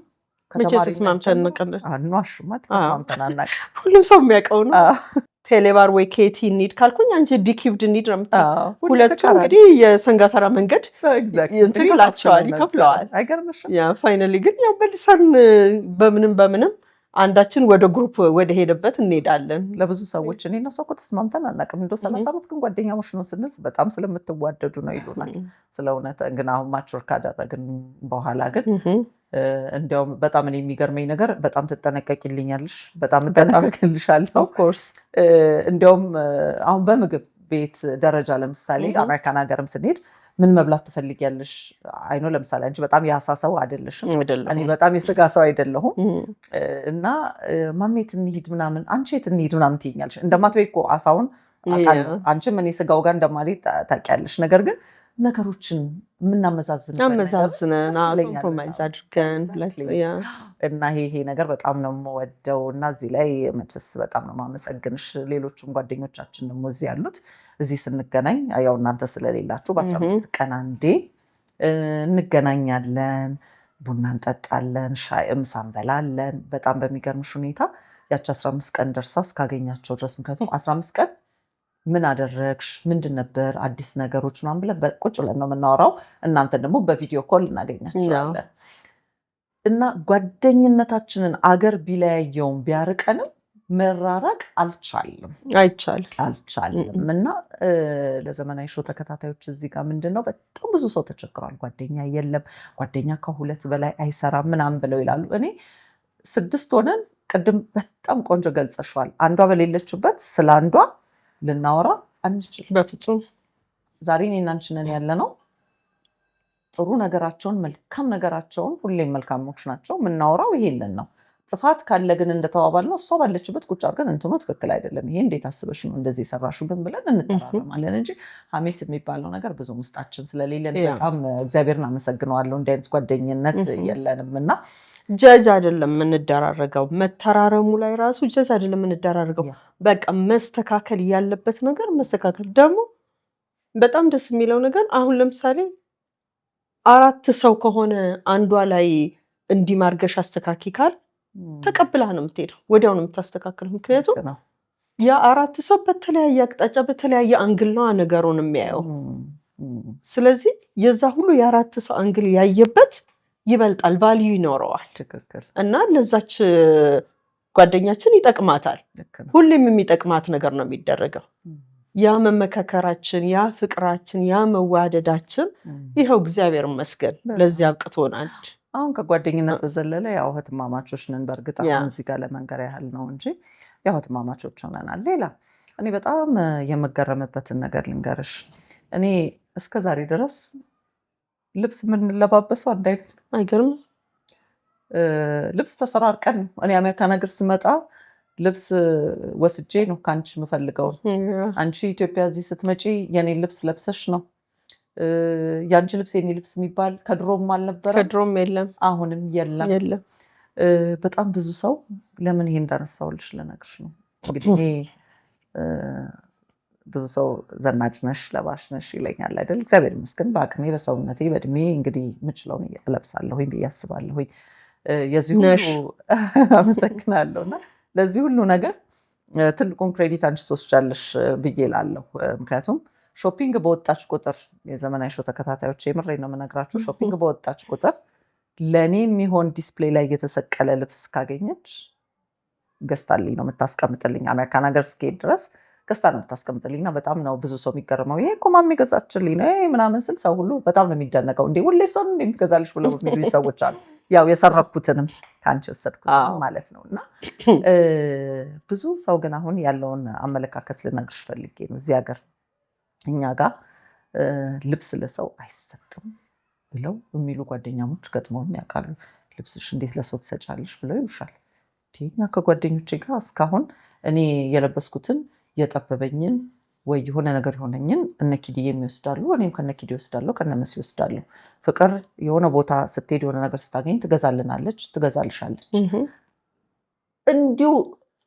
መቼ ተስማምተን ነቀለ አኗሽማት ተስማምተናል ሁሉም ሰው የሚያውቀው ነው ቴሌባር ወይ ኬቲ ኒድ ካልኩኝ አንቺ ዲኪብድ ኒድ ነው ሁለቱ እንግዲህ የሰንጋተራ መንገድ እንትን ይላቸዋል ይከፍለዋል አይገርምሽም ያ ፋይናሊ ግን ያው በልሳን በምንም አንዳችን ወደ ግሩፕ ወደ ሄደበት እንሄዳለን። ለብዙ ሰዎች እኔ እና እሷ እኮ ተስማምተን አናውቅም እንደው 30 ዓመት ግን ጓደኛሞች ነው ስንል በጣም ስለምትዋደዱ ነው ይሉናል። ስለ እውነት ግን አሁን ማቹር ካደረግን በኋላ ግን እንዲያውም በጣም እኔ የሚገርመኝ ነገር በጣም ትጠነቀቂልኛለሽ፣ በጣም እጠነቀቅልሻለሁ። ኦፍኮርስ እንዲያውም አሁን በምግብ ቤት ደረጃ ለምሳሌ አሜሪካን ሀገርም ስንሄድ ምን መብላት ትፈልጊያለሽ? አይኖ ለምሳሌ አንቺ በጣም የአሳ ሰው አይደለሽም፣ እኔ በጣም የስጋ ሰው አይደለሁም እና ማሜት እንሂድ ምናምን አንቺ የት እንሂድ ምናምን ትይኛለሽ። እንደማትበይ እኮ አሳውን አውቃለሁ፣ አንቺም እኔ ስጋው ጋር እንደማልሄድ ታውቂያለሽ። ነገር ግን ነገሮችን የምናመዛዝነን ኮምፕሮማይዝ አድርገን እና ይሄ ነገር በጣም ነው የምወደው እና እዚህ ላይ መቼስ በጣም ነው የማመሰግንሽ። ሌሎቹም ጓደኞቻችን ደግሞ እዚህ ያሉት እዚህ ስንገናኝ ያው እናንተ ስለሌላችሁ በ15 ቀን አንዴ እንገናኛለን፣ ቡና እንጠጣለን፣ ሻይ ምሳ እንበላለን። በጣም በሚገርምሽ ሁኔታ ያቺ 15 ቀን ደርሳ እስካገኛቸው ድረስ ምክንያቱም 15 ቀን ምን አደረግሽ ምንድን ነበር አዲስ ነገሮች ምናምን ብለን ቁጭ ብለን ነው የምናወራው። እናንተን ደግሞ በቪዲዮ ኮል እናገኛቸዋለን እና ጓደኝነታችንን አገር ቢለያየውም ቢያርቀንም መራራቅ አልቻልም እና ለዘመናዊ ሾው ተከታታዮች እዚህ ጋር ምንድነው በጣም ብዙ ሰው ተቸግሯል። ጓደኛ የለም፣ ጓደኛ ከሁለት በላይ አይሰራም ምናምን ብለው ይላሉ። እኔ 6 ሆነን ቅድም በጣም ቆንጆ ገልጸሽዋል። አንዷ በሌለችበት ስለ አንዷ ልናወራ አንችል በፍጹም። ዛሬ እኔና አንቺ ነን ያለነው። ጥሩ ነገራቸውን መልካም ነገራቸውን ሁሌም መልካሞች ናቸው የምናወራው ይሄንን ነው። ጥፋት ካለ ግን እንደተባባል ነው እሷ ባለችበት ቁጭ አድርገን እንትኑ ትክክል አይደለም ይሄ እንዴት አስበሽ ነው እንደዚህ የሰራሽው ግን ብለን እንተራረማለን እንጂ ሀሜት የሚባለው ነገር ብዙ ውስጣችን ስለሌለን በጣም እግዚአብሔርን አመሰግነዋለሁ እንዲህ አይነት ጓደኝነት የለንም እና ጀጅ አይደለም የምንደራረገው። መተራረሙ ላይ ራሱ ጀጅ አይደለም የምንደራረገው። በቃ መስተካከል ያለበት ነገር መስተካከል። ደግሞ በጣም ደስ የሚለው ነገር አሁን ለምሳሌ 4 ሰው ከሆነ አንዷ ላይ እንዲማርገሽ አስተካኪ ካል ተቀብላ ነው የምትሄደው፣ ወዲያው ነው የምታስተካክለው። ምክንያቱም ያ 4 ሰው በተለያየ አቅጣጫ በተለያየ አንግል ነው ነገሩን የሚያየው። ስለዚህ የዛ ሁሉ የ4 ሰው አንግል ያየበት ይበልጣል፣ ቫልዩ ይኖረዋል እና ለዛች ጓደኛችን ይጠቅማታል። ሁሌም የሚጠቅማት ነገር ነው የሚደረገው። ያ መመካከራችን፣ ያ ፍቅራችን፣ ያ መዋደዳችን ይኸው እግዚአብሔር ይመስገን ለዚህ አብቅቶናል። አሁን ከጓደኝነት በዘለለ ያው እህትማማቾች ነን። በእርግጥ አሁን እዚህ ጋር ለመንገር ያህል ነው እንጂ ያው እህትማማቾች ሆነናል። ሌላ እኔ በጣም የምገረምበትን ነገር ልንገርሽ። እኔ እስከዛሬ ድረስ ልብስ የምንለባበሰው አንድ አይነት አይገርም። ልብስ ተሰራርቀን እኔ አሜሪካን ሀገር ስመጣ ልብስ ወስጄ ነው ከአንቺ የምፈልገው። አንቺ ኢትዮጵያ እዚህ ስትመጪ የኔ ልብስ ለብሰሽ ነው። የአንቺ ልብስ የኔ ልብስ የሚባል ከድሮም አልነበረ፣ ከድሮም የለም፣ አሁንም የለም። በጣም ብዙ ሰው ለምን ይሄ እንዳነሳውልሽ ልነግርሽ ነው። እንግዲህ ብዙ ሰው ዘናጭ ነሽ ለባሽ ነሽ ይለኛል አይደል? እግዚአብሔር ይመስገን በአቅሜ በሰውነቴ በእድሜ እንግዲህ የምችለውን እለብሳለሁኝ ብዬ አስባለሁኝ። የዚህ ሁሉ አመሰግናለሁ እና ለዚህ ሁሉ ነገር ትልቁን ክሬዲት አንቺ ትወስጃለሽ ብዬ እላለሁ። ምክንያቱም ሾፒንግ በወጣች ቁጥር የዘመናዊ ሾው ተከታታዮች የምሬን ነው የምነግራችሁ፣ ሾፒንግ በወጣች ቁጥር ለእኔ የሚሆን ዲስፕሌይ ላይ የተሰቀለ ልብስ ካገኘች ገዝታልኝ ነው የምታስቀምጥልኝ። አሜሪካን ሀገር እስክሄድ ድረስ ገዝታ ነው የምታስቀምጥልኝ እና በጣም ነው ብዙ ሰው የሚገርመው። ይሄ እኮ ማሜ ገዛችልኝ ነው ምናምን ስል ሰው ሁሉ በጣም ነው የሚደነቀው። እንዴ ሁሌ ሰው የምትገዛልሽ ብለው የሚሉኝ ሰዎች አሉ። ያው የሰረኩትንም ከአንቺ ወሰድኩት ማለት ነው። እና ብዙ ሰው ግን አሁን ያለውን አመለካከት ልነግርሽ ፈልጌ ነው። እዚህ ሀገር እኛ ጋር ልብስ ለሰው አይሰጥም ብለው የሚሉ ጓደኛሞች ገጥመውን ያውቃሉ። ልብስሽ እንዴት ለሰው ትሰጫለሽ ብለው ይሉሻል። እኛ ከጓደኞቼ ጋር እስካሁን እኔ የለበስኩትን የጠበበኝን ወይ የሆነ ነገር የሆነኝን እነኪድዬ የሚወስዳሉ፣ እኔም ከነኪድ ይወስዳለሁ፣ ከነመሲ ይወስዳለሁ። ፍቅር የሆነ ቦታ ስትሄድ የሆነ ነገር ስታገኝ ትገዛልናለች፣ ትገዛልሻለች። እንዲሁ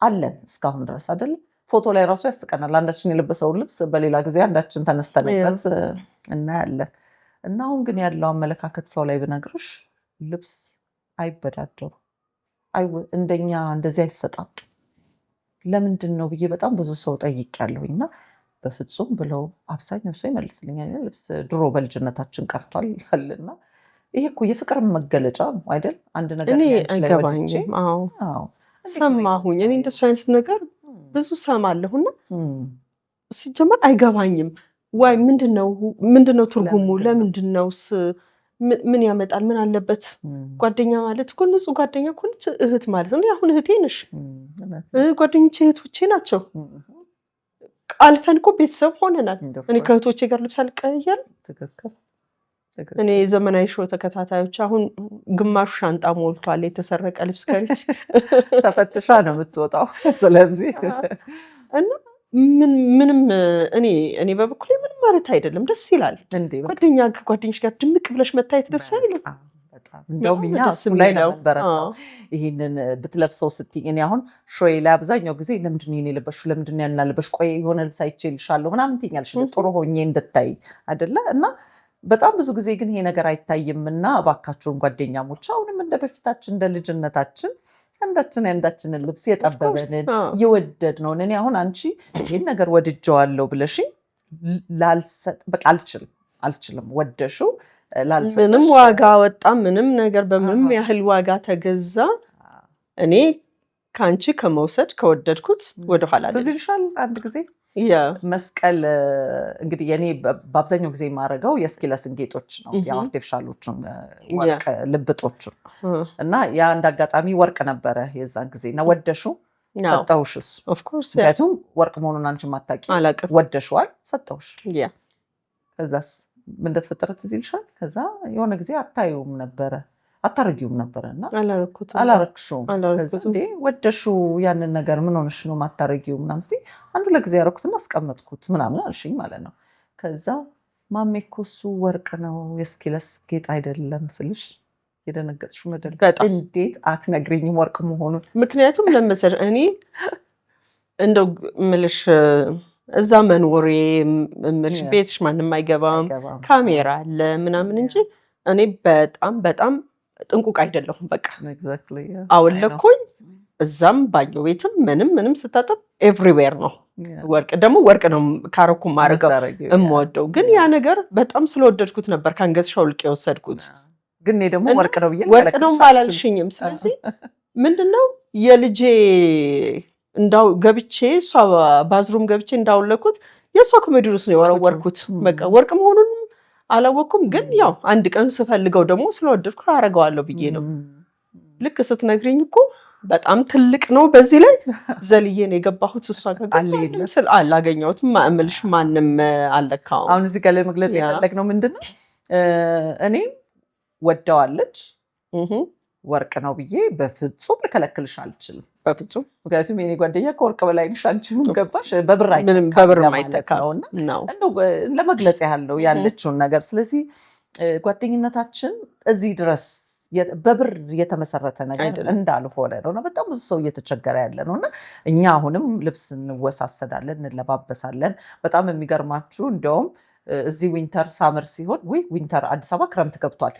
አለን እስካሁን ድረስ አይደለም። ፎቶ ላይ ራሱ ያስቀናል። አንዳችን የለበሰውን ልብስ በሌላ ጊዜ አንዳችን ተነስተንበት እናያለን። እና አሁን ግን ያለው አመለካከት ሰው ላይ ብነግርሽ ልብስ አይበዳደሩ፣ እንደኛ እንደዚህ አይሰጣጡ። ለምንድን ነው ብዬ በጣም ብዙ ሰው ጠይቄያለሁኝ እና በፍጹም ብለው አብዛኛው ሰው ይመልስልኛል። ልብስ ድሮ በልጅነታችን ቀርቷል ይላልና ይሄ እኮ የፍቅር መገለጫ ነው አይደል? አንድ ነገር እኔ አይገባኝም። ሰማሁኝ። እኔ እንደሱ አይነት ነገር ብዙ ሰማለሁና ሲጀመር አይገባኝም። ዋይ ምንድነው ትርጉሙ? ለምንድነውስ ምን ያመጣል? ምን አለበት? ጓደኛ ማለት እኮ ንጹህ ጓደኛ እኮ ነች እህት ማለት ነው። አሁን እህቴ ነሽ፣ ጓደኞቼ እህቶቼ ናቸው። አልፈን እኮ ቤተሰብ ሆነናል። እኔ ከእህቶቼ ጋር ልብስ አልቀያየርም። እኔ የዘመናዊ ሾው ተከታታዮች አሁን ግማሹ ሻንጣ ሞልቷል የተሰረቀ ልብስ ከልጅ ተፈትሻ ነው የምትወጣው። ስለዚህ እና ምንም እኔ በበኩሌ ምንም ማለት አይደለም። ደስ ይላል። ከጓደኞች ጋር ድምቅ ብለሽ መታየት ደስ አይልም? እንደውም እኛ እሱ ላይ ነበረ ይህንን ብትለብሰው ስትይኝ፣ እኔ አሁን ሾይ ላይ አብዛኛው ጊዜ ለምንድን ነው የለበሽው? ለምንድን ነው ያልናለበሽ? ቆይ የሆነ ልብስ አይቼልሻለሁ ምናምን ትይኛለሽ፣ ጥሩ ሆኜ እንድታይ አይደለ? እና በጣም ብዙ ጊዜ ግን ይሄ ነገር አይታይም። እና እባካችሁን ጓደኛሞች አሁንም እንደ በፊታችን እንደ ልጅነታችን አንዳችንን ልብስ የጠበበንን የወደድነውን እኔ አሁን አንቺ ይሄን ነገር ወድጀዋለሁ ብለሽ ላልሰጥ በቃ አልችልም ወደሽው ምንም ዋጋ ወጣ ምንም ነገር በምንም ያህል ዋጋ ተገዛ እኔ ካንቺ ከመውሰድ ከወደድኩት ወደኋላ ትዝልሻል። አንድ ጊዜ መስቀል እንግዲህ የኔ በአብዛኛው ጊዜ የማደርገው የስኪለስን ጌጦች ነው፣ የአርቲፊሻሎቹን ወርቅ ልብጦቹን እና ያ እንደ አጋጣሚ ወርቅ ነበረ የዛን ጊዜ እና ወደሹ ሰጠውሽ። እሱ ምክንያቱም ወርቅ መሆኑን አንቺ ማታውቂ ወደሽዋል፣ ሰጠውሽ። ከዛስ ምን እንደተፈጠረ ትዝ ይልሻል? ከዛ የሆነ ጊዜ አታረጊውም ነበረ እና አላረግሽውም። እንዴ ወደሹ ያንን ነገር ምን ሆነሽ ነው ማታረጊው ምናምን ስትይ አንዱ ለጊዜ ያረኩትና አስቀመጥኩት ምናምን አልሽኝ ማለት ነው። ከዛ ማሜ እኮ እሱ ወርቅ ነው የስኪለስ ጌጥ አይደለም ስልሽ የደነገጥሽው መደል እንዴት አትነግሪኝም ወርቅ መሆኑን? ምክንያቱም ለመሰለሽ እኔ እንደው ምልሽ እዛ መኖሬ ምልሽ ቤትሽ ማንም አይገባም ካሜራ አለ ምናምን እንጂ እኔ በጣም ጥንቁቅ አይደለሁም። በቃ አወለኩኝ እዛም ባየው ቤትም ምንም ስታጠብ ኤቭሪዌር ነው ወርቅ። ደግሞ ወርቅ ነው ካረኩ ማድረገው እምወደው። ግን ያ ነገር በጣም ስለወደድኩት ነበር ከአንገትሽ አውልቄ የወሰድኩት። ግን እኔ ደግሞ ወርቅ ነው ብዬ ወርቅ ነው ባላልሽኝም። ስለዚህ ምንድነው የልጄ እንዳው ገብቼ እሷ ባዝሩም ገብቼ እንዳውለኩት የእሷ ኮሜዲ ውስጥ ነው የወረወርኩት። በቃ ወርቅ መሆኑን አላወኩም። ግን ያው አንድ ቀን ስፈልገው ደግሞ ስለወደድኩ አረጋዋለሁ ብዬ ነው። ልክ ስትነግሪኝ እኮ በጣም ትልቅ ነው። በዚህ ላይ ዘልዬ ነው የገባሁት። እሷ ጋር አላገኘሁትም። እምልሽ ማንም አልለካውም። አሁን እዚህ ጋር ለመግለጽ የፈለግነው ምንድን ነው እኔ ወደዋለች ወርቅ ነው ብዬ በፍጹም ልከለክልሽ አልችልም። በፍጹም ምክንያቱም የኔ ጓደኛ ከወርቅ በላይ ነሽ አንቺም ገባሽ። በብር አይተካውና እንደው ለመግለጽ ያህል ነው ያለችውን ነገር። ስለዚህ ጓደኝነታችን እዚህ ድረስ በብር የተመሰረተ ነገር እንዳልሆነ ነው እና በጣም ብዙ ሰው እየተቸገረ ያለ ነው እና እኛ አሁንም ልብስ እንወሳሰዳለን፣ እንለባበሳለን። በጣም የሚገርማችሁ እንዲያውም እዚህ ዊንተር ሳመር ሲሆን ዊንተር አዲስ አበባ ክረምት ገብቷል፣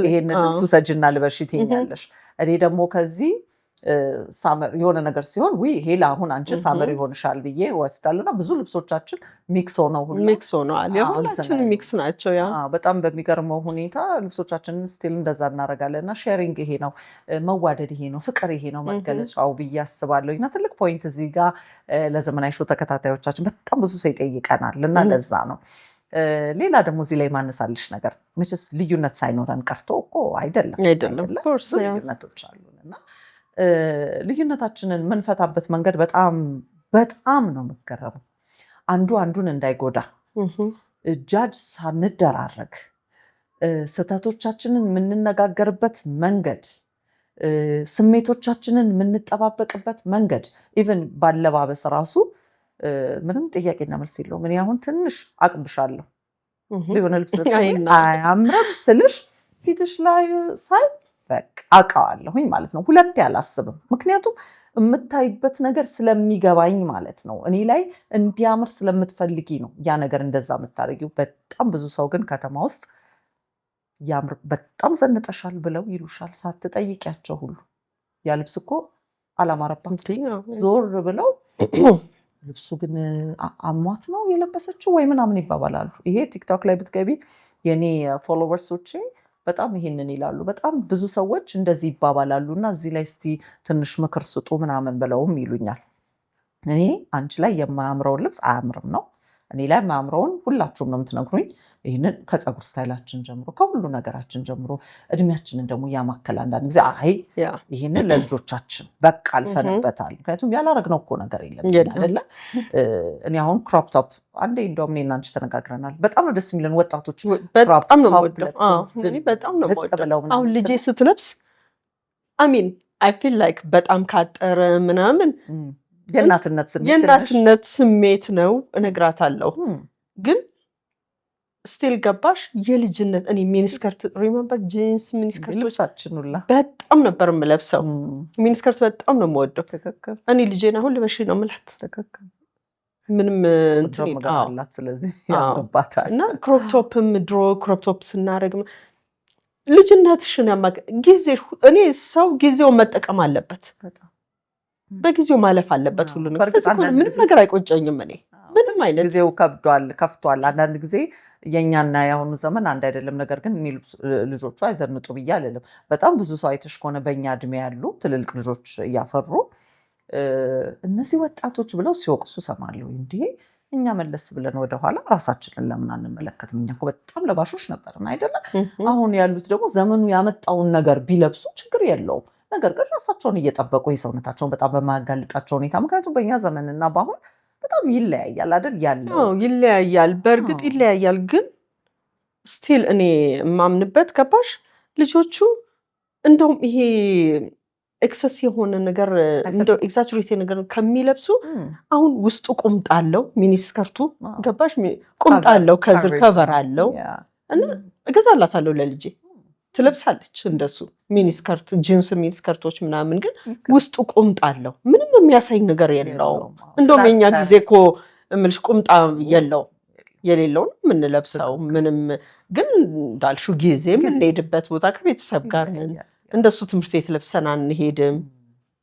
ይሄንን ልብሱ ሰጅና ልበሽ ትይኛለሽ። እኔ ደግሞ ከዚህ ሳመር የሆነ ነገር ሲሆን ይሄ ለአሁን አንቺ ሳመር ይሆንሻል ብዬ ወስዳለሁ እና ብዙ ልብሶቻችን ሚክስ ሆነዋል። የሁላችን ሚክስ ናቸው። በጣም በሚገርመው ሁኔታ ልብሶቻችንን ስቲል እንደዛ እናደርጋለን እና ሼሪንግ ይሄ ነው መዋደድ፣ ይሄ ነው ፍቅር፣ ይሄ ነው መገለጫው ብዬ አስባለሁ። እና ትልቅ ፖይንት እዚህ ጋር ለዘመናዊ ሾው ተከታታዮቻችን በጣም ብዙ ሰው ይጠይቀናል እና ለዛ ነው። ሌላ ደግሞ እዚህ ላይ ማነሳልሽ ነገር መቼስ ልዩነት ሳይኖረን ቀርቶ እኮ አይደለም፣ ልዩነቶች አሉን እና ልዩነታችንን የምንፈታበት መንገድ በጣም ነው የምትገረመው። አንዱ አንዱን እንዳይጎዳ ጃጅ ሳንደራረግ ስህተቶቻችንን የምንነጋገርበት መንገድ፣ ስሜቶቻችንን የምንጠባበቅበት መንገድ፣ ኢቨን ባለባበስ ራሱ ምንም ጥያቄና መልስ የለውም። እኔ አሁን ትንሽ አቅብሻለሁ ሊሆነ ልብስ አያምርም ስልሽ ፊትሽ ላይ ሳይ በቃ አውቀዋለሁኝ ማለት ነው። ሁለቴ አላስብም። ምክንያቱም የምታይበት ነገር ስለሚገባኝ ማለት ነው። እኔ ላይ እንዲያምር ስለምትፈልጊ ነው ያ ነገር እንደዛ የምታደርጊው። በጣም ብዙ ሰው ግን ከተማ ውስጥ ያምር በጣም ዘንጠሻል ብለው ይሉሻል ሳትጠይቂያቸው ሁሉ። ያ ልብስ እኮ አላማረባትም ዞር ብለው ልብሱ ግን አሟት ነው የለበሰችው ወይ ምናምን ይባባላሉ። ይሄ ቲክቶክ ላይ ብትገቢ የኔ ፎሎወርሶቼ በጣም ይሄንን ይላሉ። በጣም ብዙ ሰዎች እንደዚህ ይባባላሉ እና እዚህ ላይ እስቲ ትንሽ ምክር ስጡ ምናምን ብለውም ይሉኛል። እኔ አንቺ ላይ የማያምረውን ልብስ አያምርም ነው፣ እኔ ላይ የማያምረውን ሁላችሁም ነው የምትነግሩኝ። ይህንን ከፀጉር ስታይላችን ጀምሮ ከሁሉ ነገራችን ጀምሮ እድሜያችንን ደግሞ ያማከል አንዳንድ ጊዜ አይ ይህንን ለልጆቻችን በቃ አልፈንበታል። ምክንያቱም ያላረግነው እኮ ነገር የለም አይደለ? እኔ አሁን ክሮፕ ቶፕ አንዴ እንደውም እኔና አንቺ ተነጋግረናል። በጣም ነው ደስ የሚለን ወጣቶች በጣም ነው የምወደው። አሁን ልጄ ስትለብስ አሚን አይ ፊል ላይክ በጣም ካጠረ ምናምን የእናትነት ስሜት ነው እነግራታለሁ። ግን ስቲል ገባሽ የልጅነት እኔ ሚኒስከርት ሪመምበር ጂንስ ሚኒስከርቶች በጣም ነበር የምለብሰው። ሚኒስከርት በጣም ነው የምወደው። እኔ ልጄን አሁን ልበሽ ነው የምላት። ምንም እና ክሮፕቶፕም ድሮ ክሮፕቶፕ ስናደርግ ልጅነትሽን ጊዜ እኔ ሰው ጊዜውን መጠቀም አለበት፣ በጊዜው ማለፍ አለበት። ሁሉ ነገር ምንም ነገር አይቆጨኝም። እኔ ምንም አይነት ጊዜው ከፍቷል። አንዳንድ ጊዜ የኛና የአሁኑ ዘመን አንድ አይደለም። ነገር ግን ልጆቹ አይዘንጡ ብዬ አልልም። በጣም ብዙ ሰው አይተሽ ከሆነ በእኛ እድሜ ያሉ ትልልቅ ልጆች እያፈሩ እነዚህ ወጣቶች ብለው ሲወቅሱ ሰማለሁ። እንዲህ እኛ መለስ ብለን ወደኋላ ራሳችንን ለምን አንመለከትም? እኛ እኮ በጣም ለባሾች ነበርን አይደለም? አሁን ያሉት ደግሞ ዘመኑ ያመጣውን ነገር ቢለብሱ ችግር የለውም። ነገር ግን ራሳቸውን እየጠበቁ የሰውነታቸውን በጣም በማያጋልጣቸው ሁኔታ፣ ምክንያቱም በእኛ ዘመንና በአሁን በጣም ይለያያል አይደል? ያለው ይለያያል፣ በእርግጥ ይለያያል። ግን ስቲል እኔ የማምንበት ገባሽ ልጆቹ እንደውም ይሄ ኤክሰስ የሆነ ነገር እንደው ኤግዛጅሬት ነገር ከሚለብሱ አሁን ውስጡ ቁምጣ አለው ሚኒስከርቱ ገባሽ ቁምጣ አለው ከዝር ከቨር አለው እና እገዛላታለሁ ለልጄ ትለብሳለች እንደሱ ሚኒስከርት ጂንስ ሚኒስከርቶች ምናምን። ግን ውስጡ ቁምጣ አለው፣ ምንም የሚያሳይ ነገር የለውም። እንደውም የኛ ጊዜ እኮ እምልሽ ቁምጣ የሌለውን የምንለብሰው ምንም። ግን እንዳልሽው ጊዜ የምንሄድበት ቦታ ከቤተሰብ ጋር እንደሱ ትምህርት ቤት ለብሰን አንሄድም።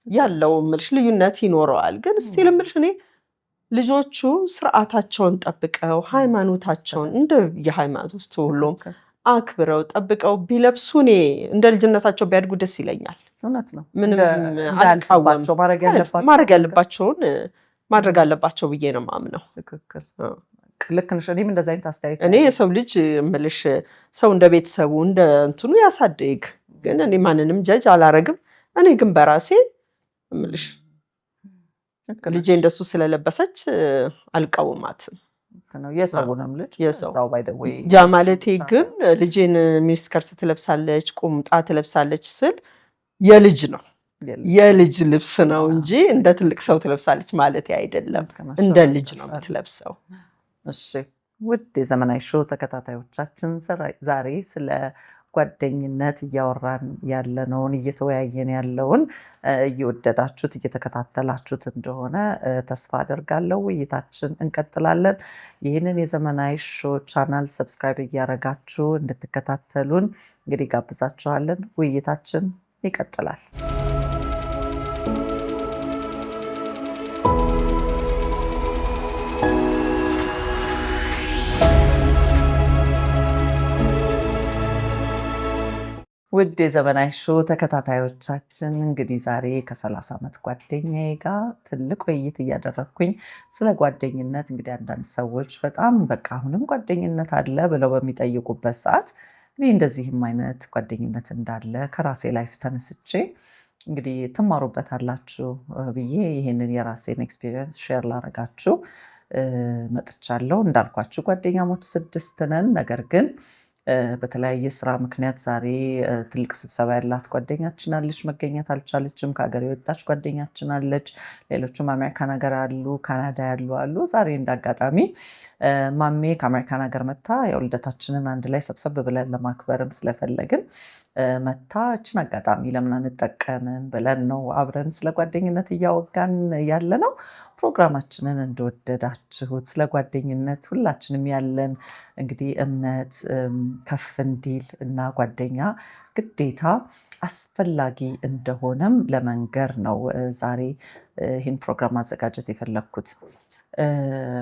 ያለው እምልሽ ልዩነት ይኖረዋል። ግን ስቲል እምልሽ እኔ ልጆቹ ስርዓታቸውን ጠብቀው ሃይማኖታቸውን እንደ የሃይማኖቱ ሁሉም አክብረው ጠብቀው ቢለብሱ እኔ እንደ ልጅነታቸው ቢያድጉ ደስ ይለኛል። እውነት ነው። ምንም አልቃወምም። ማድረግ ያለባቸውን ማድረግ አለባቸው ብዬ ነው የማምነው። ትክክል፣ ልክ ነሽ። እኔም እንደዛ አይነት አስተያየት እኔ የሰው ልጅ እምልሽ ሰው እንደ ቤተሰቡ እንደ እንትኑ ያሳድግ። ግን እኔ ማንንም ጀጅ አላረግም። እኔ ግን በራሴ እምልሽ ልጄ እንደሱ ስለለበሰች አልቃወማትም። የሰውንም ልጅ ያ ማለቴ ግን ልጄን ሚኒስከርት ትለብሳለች ቁምጣ ትለብሳለች ስል የልጅ ነው የልጅ ልብስ ነው እንጂ እንደ ትልቅ ሰው ትለብሳለች ማለት አይደለም። እንደ ልጅ ነው የምትለብሰው። እሺ ውድ የዘመናዊ ሾው ተከታታዮቻችን ዛሬ ስለ ጓደኝነት እያወራን ያለነውን እየተወያየን ያለውን እየወደዳችሁት እየተከታተላችሁት እንደሆነ ተስፋ አደርጋለሁ። ውይይታችን እንቀጥላለን። ይህንን የዘመናዊ ሾው ቻናል ሰብስክራይብ እያደረጋችሁ እንድትከታተሉን እንግዲህ ጋብዛችኋለን። ውይይታችን ይቀጥላል። ውድ የዘመናዊ ሾው ተከታታዮቻችን እንግዲህ ዛሬ ከ30 ዓመት ጓደኛዬ ጋር ትልቅ ውይይት እያደረግኩኝ ስለ ጓደኝነት እንግዲህ አንዳንድ ሰዎች በጣም በቃ አሁንም ጓደኝነት አለ ብለው በሚጠይቁበት ሰዓት እኔ እንደዚህም አይነት ጓደኝነት እንዳለ ከራሴ ላይፍ ተነስቼ እንግዲህ ትማሩበታላችሁ ብዬ ይህንን የራሴን ኤክስፒሪየንስ ሼር ላረጋችሁ መጥቻለሁ። እንዳልኳችሁ ጓደኛሞች 6 ነን። ነገር ግን በተለያየ ስራ ምክንያት ዛሬ ትልቅ ስብሰባ ያላት ጓደኛችን አለች፣ መገኘት አልቻለችም። ከሀገር የወጣች ጓደኛችን አለች። ሌሎችም አሜሪካን ሀገር አሉ፣ ካናዳ ያሉ አሉ። ዛሬ እንዳጋጣሚ ማሜ ከአሜሪካን ሀገር መታ የውልደታችንን አንድ ላይ ሰብሰብ ብለን ለማክበርም ስለፈለግን መታ እችን አጋጣሚ ለምን አንጠቀምም ብለን ነው አብረን ስለ ጓደኝነት እያወጋን ያለ ነው። ፕሮግራማችንን እንደወደዳችሁት ስለ ጓደኝነት ሁላችንም ያለን እንግዲህ እምነት ከፍ እንዲል እና ጓደኛ ግዴታ አስፈላጊ እንደሆነም ለመንገር ነው ዛሬ ይህን ፕሮግራም ማዘጋጀት የፈለግኩት።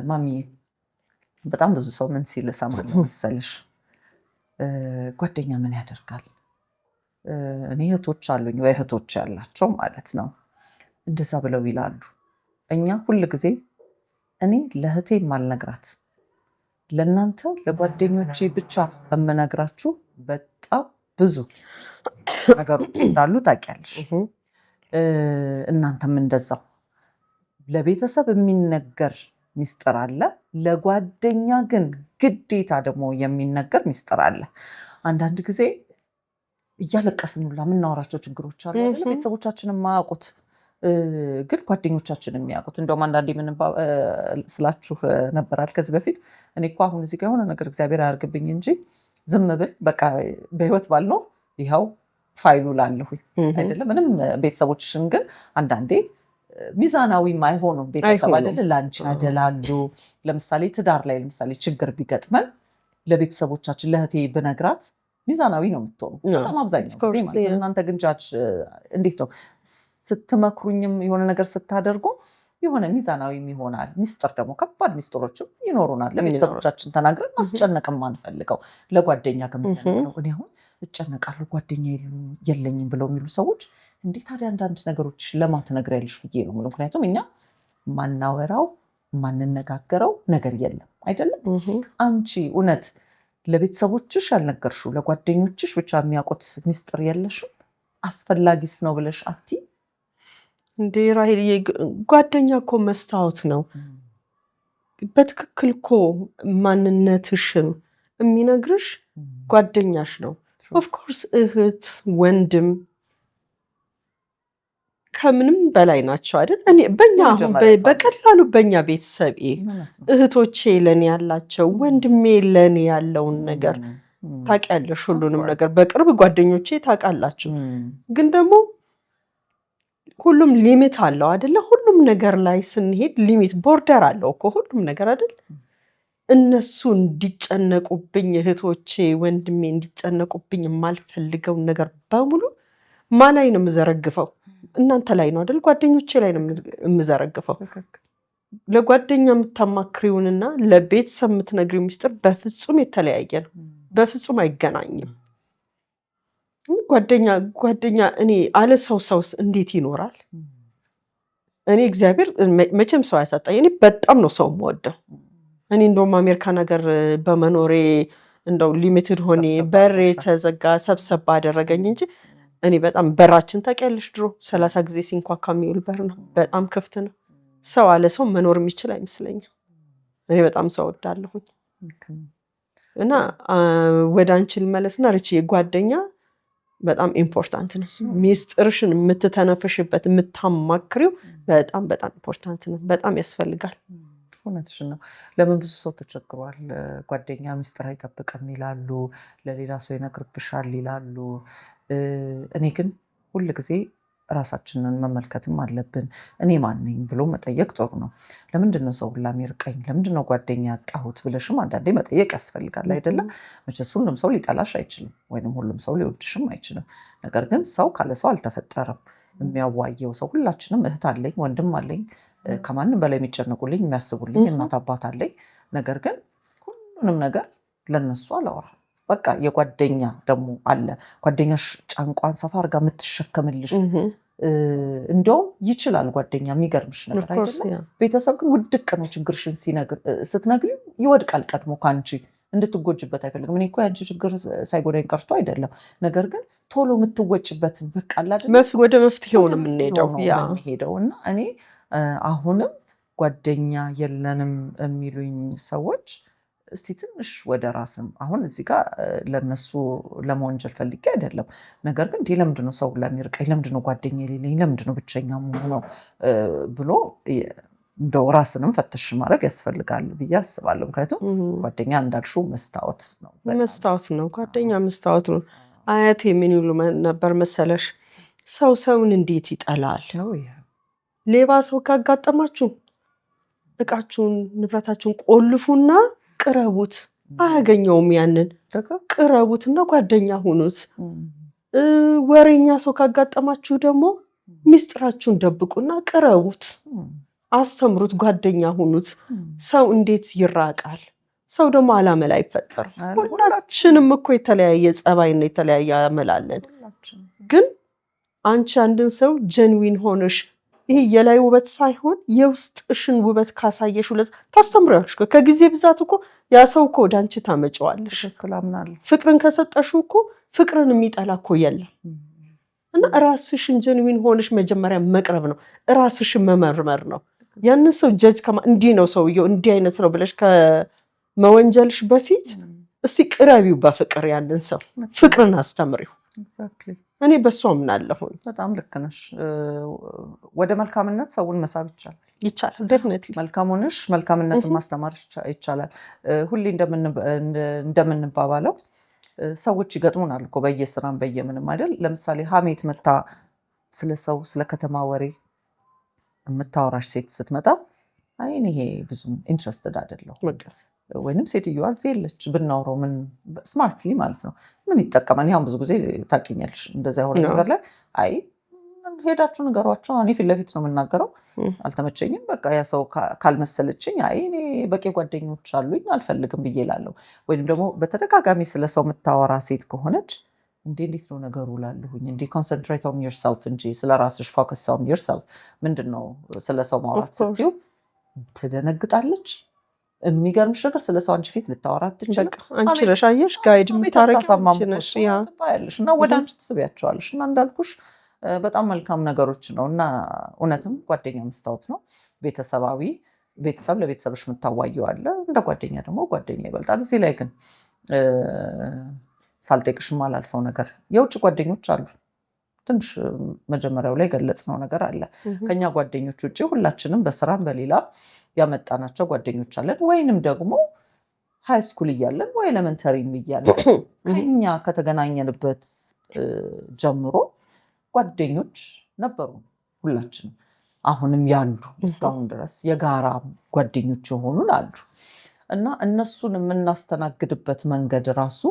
ማሚ በጣም ብዙ ሰው ምን ሲል እሰማለሁ መሰልሽ? ጓደኛ ምን ያደርጋል? እኔ እህቶች አሉኝ ወይ እህቶች ያላቸው ማለት ነው እንደዛ ብለው ይላሉ። እኛ ሁል ጊዜ እኔ ለእህቴ ማልነግራት ለእናንተ ለጓደኞቼ ብቻ በምነግራችሁ በጣም ብዙ ነገሮች እንዳሉ ታውቂያለሽ። እናንተም እንደዛው ለቤተሰብ የሚነገር ሚስጥር አለ፣ ለጓደኛ ግን ግዴታ ደግሞ የሚነገር ሚስጥር አለ። አንዳንድ ጊዜ እያለቀስን ሁላ የምናወራቸው ችግሮች አሉ አይደል? ቤተሰቦቻችን የማያውቁት ግን ጓደኞቻችን የሚያውቁት። እንደውም አንዳንዴ ምን ስላችሁ ነበራል ከዚህ በፊት እኔ እኮ አሁን እዚህ ጋር የሆነ ነገር እግዚአብሔር አያርግብኝ እንጂ ዝም ብል በቃ በህይወት ባልኖር ይኸው ፋይሉ ላለሁኝ አይደለም። ምንም ቤተሰቦችሽን ግን አንዳንዴ ሚዛናዊም አይሆኑም። ቤተሰብ አይደለ ለአንቺ ያደላሉ። ለምሳሌ ትዳር ላይ ለምሳሌ ችግር ቢገጥመን ለቤተሰቦቻችን ለእህቴ ብነግራት ሚዛናዊ ነው የምትሆኑ በጣም አብዛኛው ጊዜ ማለት ነው። እናንተ ግን ጃጅ እንዴት ነው ስትመክሩኝም የሆነ ነገር ስታደርጉ የሆነ ሚዛናዊም ይሆናል። ሚስጥር ደግሞ ከባድ ሚስጥሮችም ይኖሩናል። ለቤተሰቦቻችን ተናግረን ማስጨነቅም አንፈልገው ለጓደኛ ከምንነግረው እኔ አሁን እጨነቃለሁ ጓደኛ የለኝም ብለው የሚሉ ሰዎች እንዴት ታዲያ አንዳንድ ነገሮች ለማትነግሪያለሽ ብዬ ነው። ምክንያቱም እኛ ማናወራው ማንነጋገረው ነገር የለም አይደለም። አንቺ እውነት ለቤተሰቦችሽ ያልነገርሽው ለጓደኞችሽ ብቻ የሚያውቁት ሚስጥር የለሽም? አስፈላጊስ ነው ብለሽ አቲ እንዴ ራሄልዬ፣ ጓደኛ እኮ መስታወት ነው። በትክክል እኮ ማንነትሽን የሚነግርሽ ጓደኛሽ ነው። ኦፍኮርስ እህት ወንድም ከምንም በላይ ናቸው አይደል? እኔ በእኛ አሁን በቀላሉ በእኛ ቤተሰብ እህቶቼ ለእኔ ያላቸው ወንድሜ ለእኔ ያለውን ነገር ታውቂያለሽ። ሁሉንም ነገር በቅርብ ጓደኞቼ ታውቃላችሁ። ግን ደግሞ ሁሉም ሊሚት አለው አይደለ? ሁሉም ነገር ላይ ስንሄድ ሊሚት ቦርደር አለው እኮ ሁሉም ነገር አይደል? እነሱ እንዲጨነቁብኝ እህቶቼ ወንድሜ እንዲጨነቁብኝ የማልፈልገውን ነገር በሙሉ ማን ላይ ነው የምዘረግፈው? እናንተ ላይ ነው አይደል? ጓደኞቼ ላይ ነው የምዘረግፈው። ለጓደኛ የምታማክሪውንና ለቤተሰብ የምትነግሪው ሚስጥር በፍጹም የተለያየ ነው። በፍጹም አይገናኝም። ጓደኛ እኔ አለ ሰውስ እንዴት ይኖራል? እኔ እግዚአብሔር መቼም ሰው ያሳጣኝ። እኔ በጣም ነው ሰው የምወደው። እኔ እንደውም አሜሪካን ሀገር በመኖሬ እንደው ሊሚትድ ሆኔ በሬ ተዘጋ ሰብሰባ አደረገኝ እንጂ እኔ በጣም በራችን ታውቂያለሽ፣ ድሮ 30 ጊዜ ሲንኳካ የሚውል በር ነው። በጣም ክፍት ነው። ሰው አለ ሰው መኖር የሚችል አይመስለኝም። እኔ በጣም ሰው ወዳለሁኝ እና ወደ አንቺ ልመለስና ርቺ ጓደኛ በጣም ኢምፖርታንት ነው። ሚስጥርሽን የምትተነፍሽበት የምታማክሪው በጣም በጣም ኢምፖርታንት ነው። በጣም ያስፈልጋል። እውነትሽን ነው። ለምን ብዙ ሰው ተቸግሯል። ጓደኛ ሚስጥር አይጠብቅም ይላሉ፣ ለሌላ ሰው ይነግርብሻል ይላሉ። እኔ ግን ሁል ጊዜ ራሳችንን መመልከትም አለብን። እኔ ማን ነኝ ብሎ መጠየቅ ጥሩ ነው። ለምንድን ነው ሰው ሁላ የሚርቀኝ? ለምንድን ነው ጓደኛ ያጣሁት ብለሽም አንዳንዴ መጠየቅ ያስፈልጋል አይደለም? መቼስ ሁሉም ሰው ሊጠላሽ አይችልም፣ ወይም ሁሉም ሰው ሊወድሽም አይችልም። ነገር ግን ሰው ካለ ሰው አልተፈጠረም። የሚያዋየው ሰው ሁላችንም እህት አለኝ፣ ወንድም አለኝ፣ ከማንም በላይ የሚጨነቁልኝ የሚያስቡልኝ እናት አባት አለኝ። ነገር ግን ሁሉንም ነገር ለነሱ አላወራም። በቃ የጓደኛ ደግሞ አለ። ጓደኛሽ ጫንቋን ሰፋ አድርጋ የምትሸከምልሽ እንዲያውም ይችላል ጓደኛ። የሚገርምሽ ነገር አይደለም። ቤተሰብ ግን ውድቅ ነው። ችግርሽን ስትነግሪው ይወድቃል ቀድሞ ከአንቺ እንድትጎጅበት አይፈልግም። እኔ እኮ ያንቺ ችግር ሳይጎዳኝ ቀርቶ አይደለም። ነገር ግን ቶሎ የምትወጭበትን በቃ ወደ መፍትሄው ነው የምንሄደው እና እኔ አሁንም ጓደኛ የለንም የሚሉኝ ሰዎች እስቲ ትንሽ ወደ ራስም አሁን እዚህ ጋር ለነሱ ለመወንጀል ፈልጌ አይደለም። ነገር ግን እንዲህ ለምንድነው ሰው ለሚርቀኝ? ለምንድነው ጓደኛ የሌለኝ? ለምንድነው ብቸኛ መሆነው ብሎ እንደው ራስንም ፈትሽ ማድረግ ያስፈልጋል ብዬ አስባለሁ። ምክንያቱም ጓደኛ እንዳልሽው መስታወት ነው። መስታወት ነው። ጓደኛ መስታወት ነው። አያቴ ምን ይሉ ነበር መሰለሽ? ሰውን እንዴት ይጠላል? ሌባ ሰው ካጋጠማችሁ እቃችሁን ንብረታችሁን ቆልፉና ቅረቡት። አያገኘውም። ያንን ቅረቡትና ጓደኛ ሁኑት። ወሬኛ ሰው ካጋጠማችሁ ደግሞ ሚስጥራችሁን ደብቁና ቅረቡት፣ አስተምሩት፣ ጓደኛ ሁኑት። ሰው እንዴት ይራቃል? ሰው ደግሞ አላመል አይፈጠርም። ሁላችንም እኮ የተለያየ ጸባይና የተለያየ አመላለን። ግን አንቺ አንድን ሰው ጀንዊን ሆነሽ ይሄ የላይ ውበት ሳይሆን የውስጥሽን ውበት ካሳየሽ ታስተምሪያለሽ። ከጊዜ ብዛት እኮ ያ ሰው እኮ ወደ አንቺ ታመጪዋለሽ። ፍቅርን ከሰጠሽው እኮ ፍቅርን የሚጠላ እኮ የለም። እና ራስሽን ጀንዊን ሆነሽ መጀመሪያ መቅረብ ነው፣ ራስሽን መመርመር ነው። ያንን ሰው ጀጅ እንዲህ ነው ሰውየው እንዲህ አይነት ነው ብለሽ ከመወንጀልሽ በፊት እስቲ ቅረቢው በፍቅር ያንን ሰው ፍቅርን አስተምሪው። እኔ በሱ አምናለሁኝ። በጣም ልክ ነሽ። ወደ መልካምነት ሰውን መሳብ ይቻላል። ዴፊኒትሊ መልካም ሆነሽ መልካምነትን ማስተማር ይቻላል። ሁሌ እንደምንባባለው ሰዎች ይገጥሙናል እኮ በየስራም በየምንም አይደል። ለምሳሌ ሀሜት መታ ስለ ሰው ስለ ከተማ ወሬ የምታወራሽ ሴት ስትመጣ አይን ይሄ ብዙም ኢንትረስትድ አይደለሁ ወይንም ሴትዮዋ እዚህ የለች ብናውረው ምን ስማርትሊ ማለት ነው ምን ይጠቀማል? ይሄን ብዙ ጊዜ ታውቂኛለሽ እንደዛ የሆነ ነገር ላይ አይ ሄዳችሁ ንገሯቸው። እኔ ፊት ለፊት ነው የምናገረው። አልተመቸኝም በቃ ያ ሰው ካልመሰለችኝ አይ እኔ በቂ ጓደኞች አሉኝ አልፈልግም ብዬ እላለሁ። ወይንም ደግሞ በተደጋጋሚ ስለ ሰው የምታወራ ሴት ከሆነች እንዴት ነው ነገሩ ላለሁኝ እንዴ ኮንሰንትሬት ኦን ዮርሰልፍ እንጂ ስለ ራስሽ ፎከስ ኦን ዮርሰልፍ። ምንድነው ስለ ሰው ማውራት ስትዩ ትደነግጣለች። የሚገርምሽ ነገር ስለ ሰው አንቺ ፊት ልታወራ ትችል። አንቺ ለሻየሽ ጋይድ የምታረጊው አንቺ ነሽ ያለሽ እና ወደ አንቺ ትስቢያቸዋለሽ። እና እንዳልኩሽ በጣም መልካም ነገሮች ነው። እና እውነትም ጓደኛ መስታወት ነው። ቤተሰባዊ ቤተሰብ ለቤተሰብሽ የምታዋየው አለ፣ እንደ ጓደኛ ደግሞ ጓደኛ ይበልጣል። እዚህ ላይ ግን ሳልጠቅሽ ማላልፈው ነገር የውጭ ጓደኞች አሉ። ትንሽ መጀመሪያው ላይ ገለጽነው ነገር አለ። ከኛ ጓደኞች ውጪ ሁላችንም በስራም በሌላ ያመጣናቸው ጓደኞች አለን። ወይንም ደግሞ ሃይ ስኩል እያለን ወይ ኤሌመንተሪም እያለን ከኛ ከተገናኘንበት ጀምሮ ጓደኞች ነበሩ ሁላችንም። አሁንም ያሉ እስካሁን ድረስ የጋራ ጓደኞች የሆኑን አሉ። እና እነሱን የምናስተናግድበት መንገድ ራሱ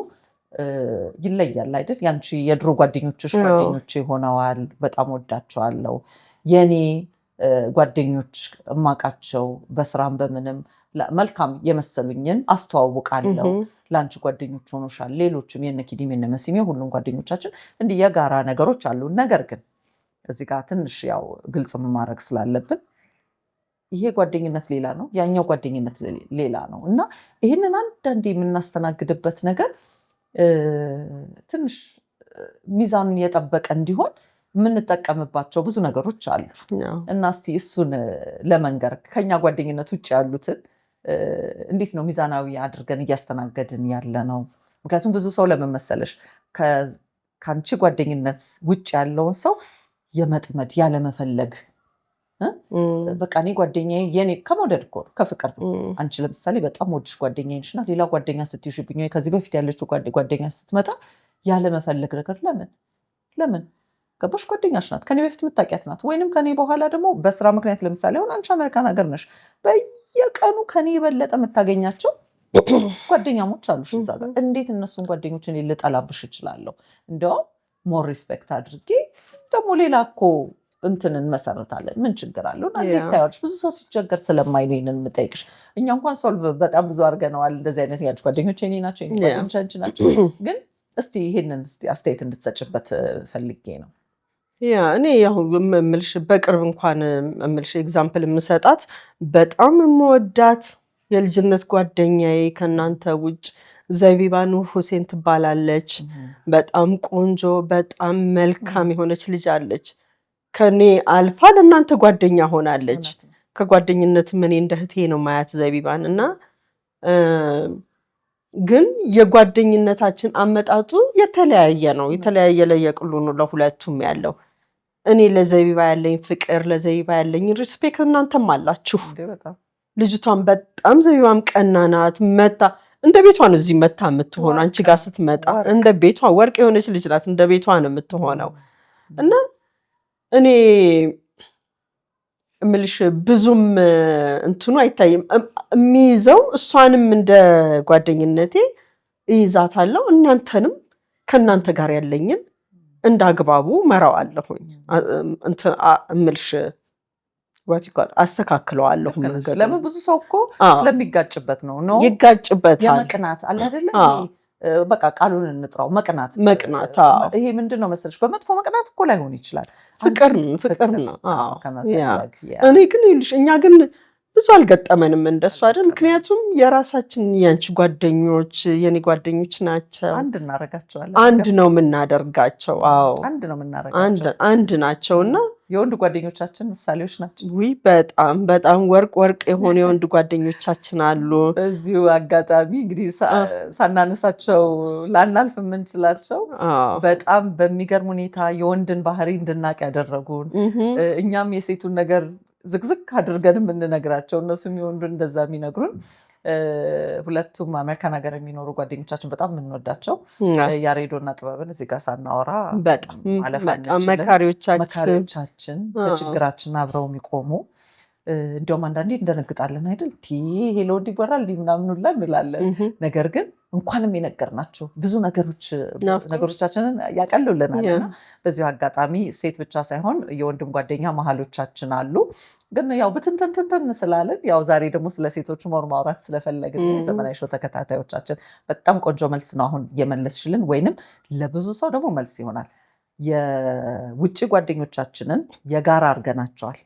ይለያል አይደል? ያንቺ የድሮ ጓደኞችሽ ጓደኞች ሆነዋል፣ በጣም ወዳቸዋለሁ። የኔ ጓደኞች እማቃቸው በስራም በምንም መልካም የመሰሉኝን አስተዋውቃለሁ። ለአንቺ ጓደኞች ሆኖሻል። ሌሎችም የነኪዲም የነመሲም ሁሉም ጓደኞቻችን እንዲህ የጋራ ነገሮች አሉ። ነገር ግን እዚህ ጋር ትንሽ ያው ግልጽ ማድረግ ስላለብን ይሄ ጓደኝነት ሌላ ነው፣ ያኛው ጓደኝነት ሌላ ነው። እና ይህንን አንዳንዴ የምናስተናግድበት ነገር ትንሽ ሚዛን የጠበቀ እንዲሆን የምንጠቀምባቸው ብዙ ነገሮች አሉ። እና እስቲ እሱን ለመንገር ከኛ ጓደኝነት ውጭ ያሉትን እንዴት ነው ሚዛናዊ አድርገን እያስተናገድን ያለ ነው? ምክንያቱም ብዙ ሰው ለመመሰለሽ ከአንቺ ጓደኝነት ውጭ ያለውን ሰው የመጥመድ ያለመፈለግ በቃ እኔ ጓደኛዬ የኔ ከመውደድ እኮ ከፍቅር ነው። አንቺ ለምሳሌ በጣም ወድሽ ጓደኛዬ ነሽ እና ሌላ ጓደኛ ስትይሽብኝ ወይ ከዚህ በፊት ያለችው ጓደኛ ስትመጣ ያለመፈለግ ነገር ለምን ገባሽ? ጓደኛሽ ናት፣ ከኔ በፊት የምታውቂያት ናት። ወይንም ከኔ በኋላ ደግሞ በስራ ምክንያት ለምሳሌ አሁን አንቺ አሜሪካን ሀገር ነሽ፣ በየቀኑ ከኔ የበለጠ የምታገኛቸው ጓደኛሞች አሉሽ እዛ ጋር። እንዴት እነሱን ጓደኞችን ልጠላብሽ እችላለሁ? እንዲያውም ሞር ሪስፔክት አድርጌ ደግሞ ሌላ እኮ እንትን እንመሰርታለን። ምን ችግር አለው? እና ታያለሽ ብዙ ሰው ሲቸገር ስለማይ ነው ይሄንን የምጠይቅሽ። እኛ እንኳን ሶልቭ በጣም ብዙ አድርገነዋል። እንደዚህ አይነት ያልሽ ጓደኞች የኔ ናቸው፣ የኔ ጓደኞች አንቺ ናቸው። ግን እስቲ ይሄንን አስተያየት እንድትሰጭበት ፈልጌ ነው። እኔ ያው የምልሽ በቅርብ እንኳን የምልሽ ኤግዛምፕል የምሰጣት በጣም የምወዳት የልጅነት ጓደኛዬ ከእናንተ ውጭ ዘቢባ ኑር ሁሴን ትባላለች። በጣም ቆንጆ በጣም መልካም የሆነች ልጅ አለች። ከኔ አልፋ ለእናንተ ጓደኛ ሆናለች። ከጓደኝነት እኔ እንደ እህቴ ነው ማያት ዘቢባን። እና ግን የጓደኝነታችን አመጣጡ የተለያየ ነው። የተለያየ ለየቅሉ ነው ለሁለቱም ያለው። እኔ ለዘቢባ ያለኝ ፍቅር፣ ለዘቢባ ያለኝ ሪስፔክት እናንተም አላችሁ። ልጅቷን በጣም ዘቢባም ቀናናት። መታ እንደ ቤቷ ነው እዚህ መታ የምትሆነው። አንቺ ጋር ስትመጣ እንደ ቤቷ ወርቅ የሆነች ልጅ ናት። እንደ ቤቷ ነው የምትሆነው። እና እኔ እምልሽ ብዙም እንትኑ አይታይም የሚይዘው። እሷንም እንደ ጓደኝነቴ እይዛታለሁ። እናንተንም ከእናንተ ጋር ያለኝን እንደ አግባቡ መራው አለሁኝ። እምልሽ አስተካክለዋለሁ መንገዱ። ለምን ብዙ ሰው እኮ ስለሚጋጭበት ነው ይጋጭበታል። የመቅናት አለ አይደለ? በቃ ቃሉን እንጥራው መቅናት። ይሄ ምንድነው መሰለሽ በመጥፎ መቅናት እኮ ላይሆን ይችላል፣ ፍቅር ነው። እኔ ግን ይልሽ እኛ ግን ብዙ አልገጠመንም እንደሱ አይደል? ምክንያቱም የራሳችን ያንቺ ጓደኞች የኔ ጓደኞች ናቸው። አንድ ነው የምናደርጋቸው። አንድ ናቸውና የወንድ ጓደኞቻችን ምሳሌዎች ናቸው። በጣም ወርቅ የሆኑ የወንድ ጓደኞቻችን አሉ። በዚሁ አጋጣሚ እንግዲህ ሳናነሳቸው ላናልፍ የምንችላቸው በጣም በሚገርም ሁኔታ የወንድን ባህሪ እንድናቅ ያደረጉን፣ እኛም የሴቱን ነገር ዝግዝግ አድርገን የምንነግራቸው እነሱም የወንዱን እንደዛ የሚነግሩን ሁለቱም አሜሪካን ሀገር የሚኖሩ ጓደኞቻችን በጣም የምንወዳቸው ያሬዶና ጥበብን እዚህ ጋር ሳናወራ በጣም መካሪዎቻችን በችግራችን አብረው የሚቆሙ እንዲሁም አንዳንዴ እንደነግጣለን አይደል ይሄ ለወንድ ይወራል ምናምን ሁላ እንላለን። ነገር ግን እንኳንም የነገርናቸው ብዙ ነገሮቻችንን ያቀሉልናል። እና በዚሁ አጋጣሚ ሴት ብቻ ሳይሆን የወንድም ጓደኛ መሀሎቻችን አሉ። ግን ያው ብትንትንትን ስላለን ያው ዛሬ ደግሞ ስለ ሴቶች ሞር ማውራት ስለፈለግን የዘመናዊ ሾው ተከታታዮቻችን በጣም ቆንጆ መልስ ነው አሁን የመለስሽልን፣ ወይንም ለብዙ ሰው ደግሞ መልስ ይሆናል። የውጭ ጓደኞቻችንን የጋራ አድርገናቸዋል።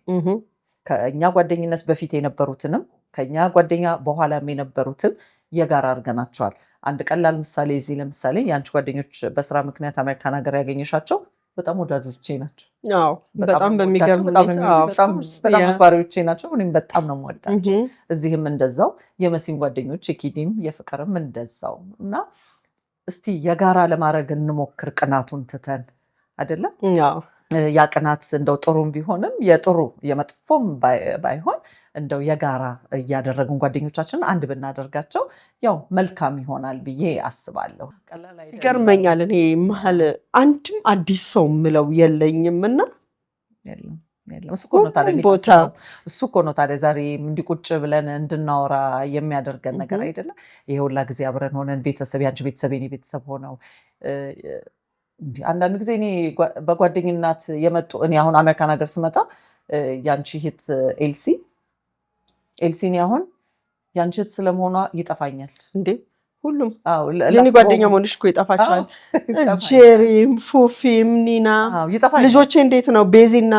ከእኛ ጓደኝነት በፊት የነበሩትንም ከኛ ጓደኛ በኋላም የነበሩትን የጋራ አድርገናቸዋል። አንድ ቀላል ምሳሌ እዚህ ለምሳሌ የአንቺ ጓደኞች በስራ ምክንያት አሜሪካን ሀገር ያገኘሻቸው በጣም ወዳጆቼ ናቸው። በጣም በሚገርም በጣም አክባሪዎቼ ናቸው። እኔም በጣም ነው የምወዳቸው። እዚህም እንደዛው የመሲም ጓደኞች የኪዲም የፍቅርም እንደዛው። እና እስቲ የጋራ ለማድረግ እንሞክር ቅናቱን ትተን አይደለም። ያ ቅናት እንደው ጥሩም ቢሆንም የጥሩ የመጥፎም ባይሆን እንደው የጋራ እያደረጉን ጓደኞቻችን አንድ ብናደርጋቸው ያው መልካም ይሆናል ብዬ አስባለሁ። ይገርመኛል። እኔ መሀል አንድም አዲስ ሰው ምለው የለኝም እና እሱ እኮ ነው ታዲያ ዛሬ እንዲቁጭ ብለን እንድናወራ የሚያደርገን ነገር አይደለም። ይሄ ሁላ ጊዜ አብረን ሆነን ቤተሰብ ያንቺ ቤተሰብ የኔ ቤተሰብ ሆነው አንዳንድ ጊዜ እኔ በጓደኝነት የመጡ እኔ አሁን አሜሪካን ሀገር ስመጣ ያንቺ እህት ኤልሲ አሁን ያንቺ እህት ስለመሆኗ ይጠፋኛል እንዴ? ሁሉም የኔ ጓደኛ መሆንሽ እኮ ይጠፋቸዋል። ጄሪም፣ ፉፊም፣ ኒና ልጆቼ እንዴት ነው ቤዚና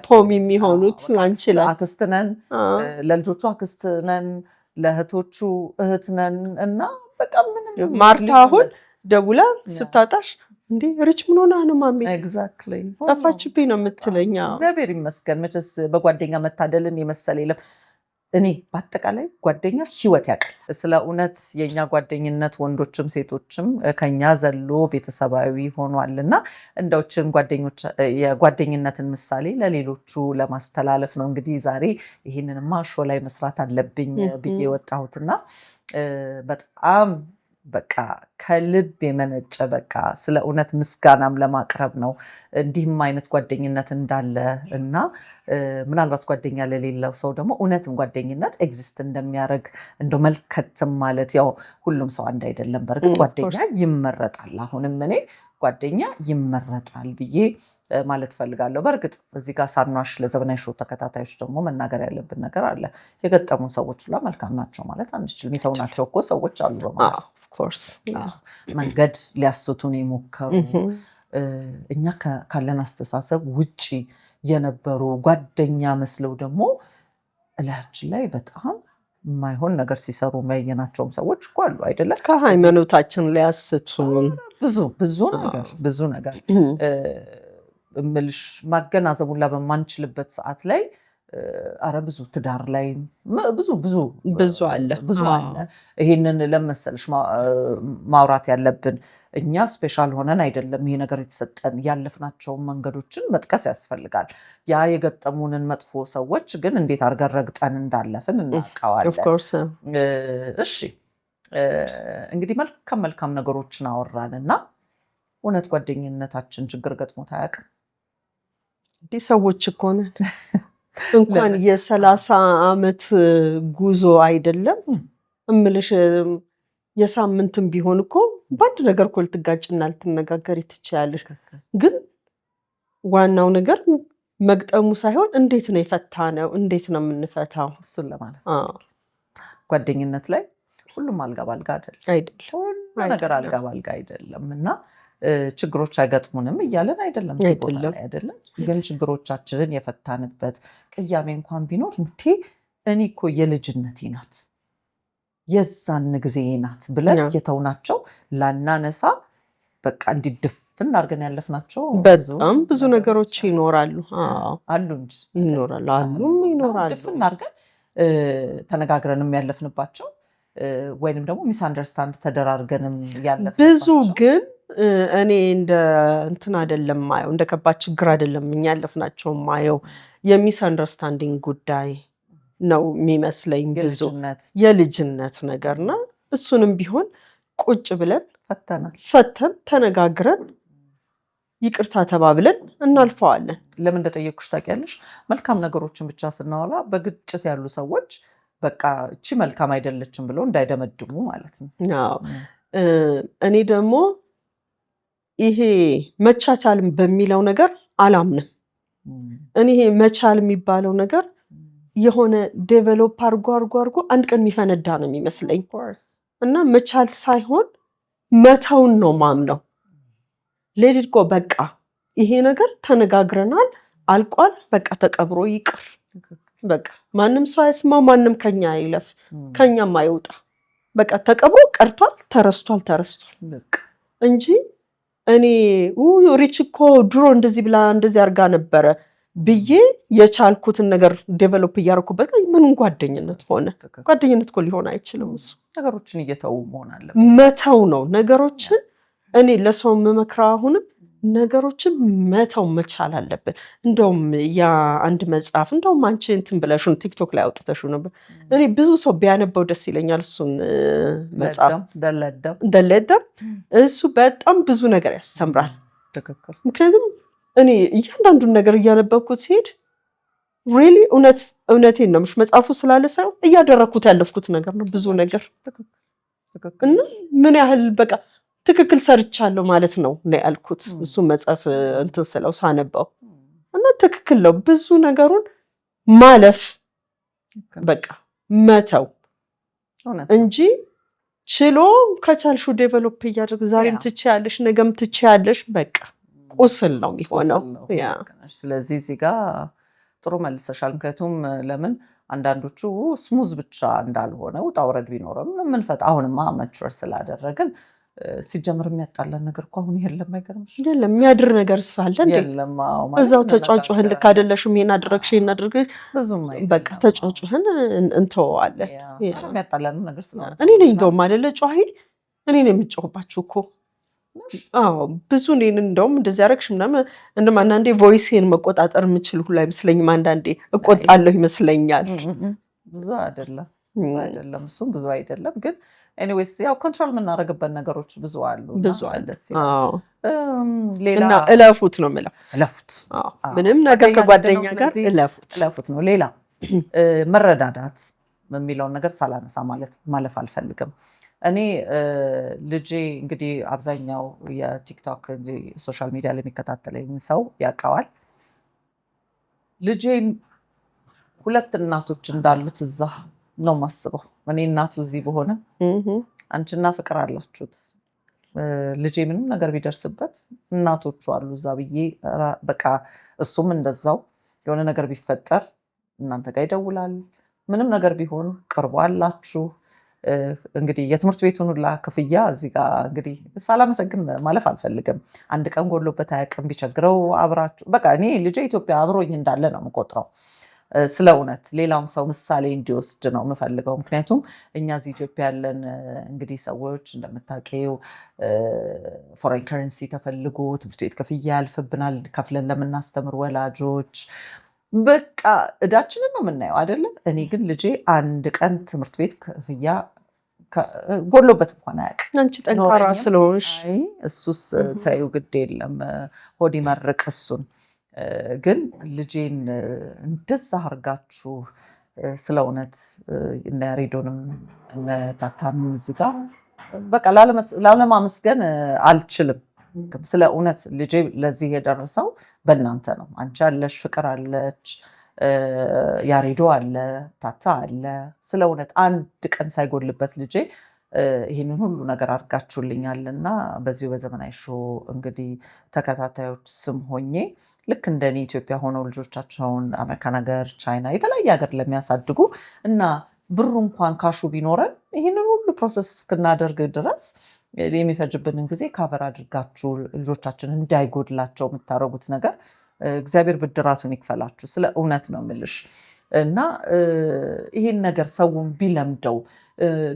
ፖሚ የሚሆኑት? አንቺ ላይ አክስት ነን፣ ለልጆቹ አክስት ነን፣ ለእህቶቹ እህት ነን። እና በቃ ምንም ማርታ አሁን ደውላ ስታጣሽ እንዴ ሪች ምን ሆና ነው ማሚ ጠፋችብኝ ነው የምትለኝ። እግዚአብሔር ይመስገን መቼስ በጓደኛ መታደልን የመሰለ የለም። እኔ በአጠቃላይ ጓደኛ ህይወት ያውቃል። ስለ እውነት የኛ ጓደኝነት ወንዶችም ሴቶችም ከኛ ዘሎ ቤተሰባዊ ሆኗልና እንደውችን የጓደኝነትን ምሳሌ ለሌሎቹ ለማስተላለፍ ነው እንግዲህ ዛሬ ይህንንማ ሾው ላይ መስራት አለብኝ ብዬ ወጣሁትና በጣም በቃ ከልብ የመነጨ በቃ ስለ እውነት ምስጋናም ለማቅረብ ነው። እንዲህም አይነት ጓደኝነት እንዳለ እና ምናልባት ጓደኛ ለሌለው ሰው ደግሞ እውነትም ጓደኝነት ኤግዚስት እንደሚያደርግ እንደው መልከትም ማለት ያው ሁሉም ሰው አንድ አይደለም። በእርግጥ ጓደኛ ይመረጣል። አሁንም እኔ ጓደኛ ይመረጣል ብዬ ማለት ፈልጋለሁ። በእርግጥ እዚህ ጋር ሳኗሽ ለዘመናዊ ሾው ተከታታዮች ደግሞ መናገር ያለብን ነገር አለ። የገጠሙ ሰዎች ሁላ መልካም ናቸው ማለት አንችልም። የተውናቸው እኮ ሰዎች አሉ በማለት መንገድ ሊያስቱን የሞከሩ እኛ ካለን አስተሳሰብ ውጪ የነበሩ ጓደኛ መስለው ደግሞ እላያችን ላይ በጣም የማይሆን ነገር ሲሰሩ የሚያየናቸውም ሰዎች እኮ አሉ አይደለም። ከሃይማኖታችን ሊያስቱን ብዙ ነገር እምልሽ ማገናዘቡላ በማንችልበት ሰዓት ላይ አረ ብዙ ትዳር ላይ ብዙ አለ። ይሄንን ለመሰልሽ ማውራት ያለብን እኛ ስፔሻል ሆነን አይደለም ይሄ ነገር የተሰጠን፣ ያለፍናቸውን መንገዶችን መጥቀስ ያስፈልጋል። ያ የገጠሙንን መጥፎ ሰዎች ግን እንዴት አድርገን ረግጠን እንዳለፍን እናውቀዋለን። እሺ እንግዲህ መልካም ነገሮችን አወራንና እውነት ጓደኝነታችን ችግር ገጥሞት አያውቅም? እንዲህ ሰዎች እኮ ነን። እንኳን የ30 ዓመት ጉዞ አይደለም እምልሽ የሳምንትም ቢሆን እኮ በአንድ ነገር እኮ ልትጋጭና ልትነጋገሪ ትችያለሽ። ግን ዋናው ነገር መግጠሙ ሳይሆን እንዴት ነው የፈታነው፣ እንዴት ነው የምንፈታው እሱን ለማለት ጓደኝነት ላይ ሁሉም አልጋ ባልጋ አይደለም፣ ሁሉ ነገር አልጋ ባልጋ አይደለም እና ችግሮች አይገጥሙንም እያለን አይደለም ቦታ ላይ አይደለም። ግን ችግሮቻችንን የፈታንበት ቅያሜ እንኳን ቢኖር እኔ እኮ የልጅነቴ ናት የዛን ጊዜ ናት ብለን የተውናቸው ላናነሳ በቃ እንዲድፍን አድርገን ያለፍናቸው በጣም ብዙ ነገሮች ይኖራሉ አሉ እንጂ ይኖራሉ ድፍን አድርገን ተነጋግረንም ያለፍንባቸው ወይንም ደግሞ ሚስ አንደርስታንድ ተደራርገንም ያለፍንባቸው ብዙ ግን እኔ እንደ እንትን አይደለም ማየው እንደ ከባድ ችግር አይደለም እኛ ያለፍናቸው ማየው የሚስ አንደርስታንዲንግ ጉዳይ ነው የሚመስለኝ ብዙ የልጅነት ነገርና እሱንም ቢሆን ቁጭ ብለን ፈተን ተነጋግረን ይቅርታ ተባብለን እናልፈዋለን። ለምን እንደጠየቅኩሽ ታውቂያለሽ? መልካም ነገሮችን ብቻ ስናወራ በግጭት ያሉ ሰዎች በቃ እቺ መልካም አይደለችም ብለው እንዳይደመድሙ ማለት ነው። እኔ ደግሞ ይሄ መቻቻልም በሚለው ነገር አላምንም። እኔ ይሄ መቻል የሚባለው ነገር የሆነ ዴቨሎፕ አርጎ አንድ ቀን የሚፈነዳ ነው የሚመስለኝ እና መቻል ሳይሆን መተውን ነው ማምነው። ሌዲት ጎ በቃ ይሄ ነገር ተነጋግረናል አልቋል፣ በቃ ተቀብሮ ይቅር፣ በቃ ማንም ሰው አይስማው፣ ማንም ከኛ አይለፍ፣ ከኛም አይውጣ፣ በቃ ተቀብሮ ቀርቷል፣ ተረስቷል እንጂ እኔ ሪች እኮ ድሮ እንደዚህ ብላ እንደዚህ አርጋ ነበረ ብዬ የቻልኩትን ነገር ዴቨሎፕ እያደረኩበት ምንም ጓደኝነት ሆነ? ጓደኝነት እኮ ሊሆን አይችልም። እሱ ነገሮችን እየተው መሆን አለ መተው ነው ነገሮችን። እኔ ለሰው የምመክረው አሁንም ነገሮችን መተው መቻል አለብን። እንደውም ያ አንድ መጽሐፍ እንደውም አንቺ እንትን ብለሽን ቲክቶክ ላይ አውጥተሽው ነበር። እኔ ብዙ ሰው ቢያነበው ደስ ይለኛል እሱን መጽሐፍ ደለደም። እሱ በጣም ብዙ ነገር ያስተምራል። ምክንያቱም እኔ እያንዳንዱን ነገር እያነበብኩት ሲሄድ ሪሊ እውነቴን ነው መጽሐፉ ስላለ ሳይሆን እያደረግኩት ያለፍኩት ነገር ነው ብዙ ነገር እና ምን ያህል በቃ ትክክል ሰርቻለሁ ማለት ነው ያልኩት እሱ መጽሐፍ እንትን ስለው ሳነባው እና ትክክል ነው። ብዙ ነገሩን ማለፍ በቃ መተው እንጂ ችሎ ከቻልሹ ዴቨሎፕ እያደረግ ዛሬም ትችያለሽ ነገም ትችያለሽ በቃ ቁስል ነው የሚሆነው። ስለዚህ እዚህ ጋር ጥሩ መልሰሻል። ምክንያቱም ለምን አንዳንዶቹ ስሙዝ ብቻ እንዳልሆነ ውጣ ውረድ ቢኖርም ምንፈታ አሁንማ መቹር ስላደረግን ሲጀምር የሚያጣላን ነገር እኮ አሁን የለም። አይገርምሽ? የለም የሚያድር ነገር ሳለ እዛው ተጫጩህን ልክ አይደለሽም ይሄን አድርገሽ ብዙም በቃ ተጫጩህን እንተዋለን። የሚያጣላን ነገር ስለሆነ እኔ ነኝ እንደውም አይደለ ጮሂ እኔ ነኝ የምጮህባችሁ እኮ ብዙ እኔን እንደውም እንደዚህ አደረግሽ ምናምን እንደውም አንዳንዴ ቮይሴን መቆጣጠር የምችል ሁሉ አይመስለኝም። አንዳንዴ እቆጣለሁ ይመስለኛል። ብዙ አይደለም እሱም ብዙ አይደለም ግን ኤኒዌይስ ያው ኮንትሮል የምናደርግበት ነገሮች ብዙ አሉ። ሌላ እለፉት ነው የምለው። ምንም ነገር ከጓደኛ ጋር እለፉት ነው። ሌላ መረዳዳት የሚለውን ነገር ሳላነሳ ማለፍ አልፈልግም። እኔ ልጄ እንግዲህ አብዛኛው የቲክቶክ ሶሻል ሚዲያ ላይ የሚከታተለኝ ሰው ያውቀዋል። ልጄን ሁለት እናቶች እንዳሉት እዛ ነው ማስበው። እኔ እናቱ እዚህ በሆነ አንቺና ፍቅር አላችሁት። ልጄ ምንም ነገር ቢደርስበት እናቶቹ አሉ እዛ ብዬ በቃ እሱም እንደዛው የሆነ ነገር ቢፈጠር እናንተ ጋር ይደውላል። ምንም ነገር ቢሆን ቅርቡ አላችሁ። እንግዲህ የትምህርት ቤቱን ሁላ ክፍያ እዚህ ጋር እንግዲህ ሳላመሰግን ማለፍ አልፈልግም። አንድ ቀን ጎሎበት አያውቅም። ቢቸግረው አብራችሁ በቃ እኔ ልጄ ኢትዮጵያ አብሮኝ እንዳለ ነው የምቆጥረው። ስለ እውነት ሌላውም ሰው ምሳሌ እንዲወስድ ነው የምፈልገው። ምክንያቱም እኛ እዚህ ኢትዮጵያ ያለን እንግዲህ ሰዎች እንደምታውቂው ፎሬን ከረንሲ ተፈልጎ ትምህርት ቤት ክፍያ ያልፍብናል። ከፍለን ለምናስተምር ወላጆች በቃ እዳችንን ነው የምናየው አይደለም። እኔ ግን ልጄ አንድ ቀን ትምህርት ቤት ክፍያ ጎሎበት እንኳን አያውቅም። አንቺ ጠንካራ ስለሆንሽ እሱስ ተይው ግድ የለም ሆድ ይመርቅ እሱን። ግን ልጄን እንደዛ አድርጋችሁ ስለ እውነት እነ ያሬዶንም እነ ታታንም እዚህ ጋር በቃ ላለማመስገን አልችልም። ስለ እውነት ልጄ ለዚህ የደረሰው በእናንተ ነው። አንቺ አለሽ፣ ፍቅር አለች፣ ያሬዶ አለ፣ ታታ አለ። ስለ እውነት አንድ ቀን ሳይጎልበት ልጄ ይህንን ሁሉ ነገር አድርጋችሁልኛልና በዚሁ በዘመናዊ ሾው እንግዲህ ተከታታዮች ስም ሆኜ ልክ እንደኔ ኢትዮጵያ ሆነው ልጆቻቸውን አሜሪካን ሀገር፣ ቻይና፣ የተለያየ ሀገር ለሚያሳድጉ እና ብሩ እንኳን ካሹ ቢኖረን ይህንን ሁሉ ፕሮሰስ እስክናደርግ ድረስ የሚፈጅብንን ጊዜ ካቨር አድርጋችሁ ልጆቻችን እንዳይጎድላቸው የምታደርጉት ነገር እግዚአብሔር ብድራቱን ይክፈላችሁ። ስለ እውነት ነው የምልሽ። እና ይሄን ነገር ሰውን ቢለምደው